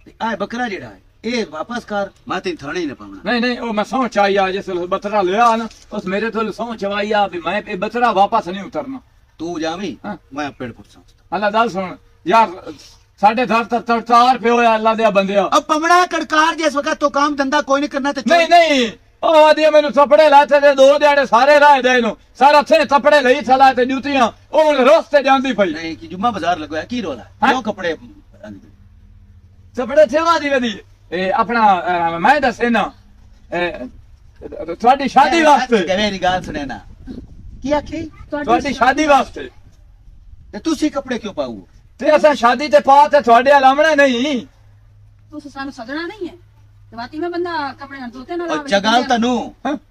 ਤੇ ਆ ਬੱਕਰਾ ਜਿਹੜਾ ਹੈ ਇਹ ਵਾਪਸ ਕਰ ਮੈਂ ਤੈਨੂੰ ਥਾਣੇ ਨਾ ਪਾਉਣਾ नहीं नहीं वो मैं सौं चाहिए जिस बतरा लिया ना उस मेरे तो सौं चवाई आ भी मैं ये बतरा वापस नहीं उतरना ਤੂੰ ਜਾਵੀਂ ਹਾਂ। ਮੈਂ ਪੇੜ ਪੁੱਛਾਂ अल्लाह दल सुन यार साढ़े 10 रुपये होया अल्लाह दे बंदे अब पमड़ा कड़कार जिस वक्त तो काम धंधा कोई नहीं करना तो नहीं नहीं ਉਹ ਆਦੀ ਮੈਨੂੰ ਥੱਪੜੇ ਲਾਤੇ ਤੇ ਦੋ ਦਿਹਾੜੇ ਸਾਰੇ ਰਾਹ ਦੇ ਨੂੰ ਸਾਰਾ ਥੇ ਥੱਪੜੇ ਲਈ ਥਲਾ ਤੇ ਜੁੱਤੀਆਂ ਉਹ ਹੁਣ ਰਸਤੇ ਜਾਂਦੀ ਪਈ नहीं कि जुम्मा बाजार लगवाया की रोला हाँ? क्यों कपड़े ਥੱਪੜੇ ਥੇਵਾ ਦੀ ਵਧੀ ਇਹ ਆਪਣਾ ਮੈਂ ਦੱਸੇ ਨਾ ਤੁਹਾਡੀ ਸ਼ਾਦੀ ਵਾਸਤੇ मेरी गाल सुने ना की आखी ਤੁਹਾਡੀ ਸ਼ਾਦੀ ਵਾਸਤੇ ते तुसी कपड़े क्यों पाऊ ਤੇ ਅਸਾਂ ਸ਼ਾਦੀ ਤੇ ਪਾ ਤੇ ਤੁਹਾਡੇ ਲਾਮਣੇ ਨਹੀਂ ਤੁਸੀਂ ਸਾਨੂੰ ਸਦਣਾ ਨਹੀਂ ਹੈ ਦਵਾਤੀ ਮੈਂ ਬੰਦਾ ਕੱਪੜੇ ਨਾਲ ਧੋਤੇ ਨਾਲ और जगाल तनु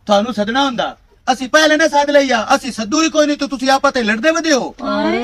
थानू सदना हुंदा ਅਸੀਂ ਪਹਿਲੇ ਨੇ ਸੱਦ ਲਈਆ ਅਸੀਂ ਸੱਦੂ ਹੀ ਕੋਈ ਨਹੀਂ ਤੇ ਤੁਸੀਂ ਆਪਾ ਤੇ ਲੜਦੇ ਵਧੇ ਹੋ ਹਾਏ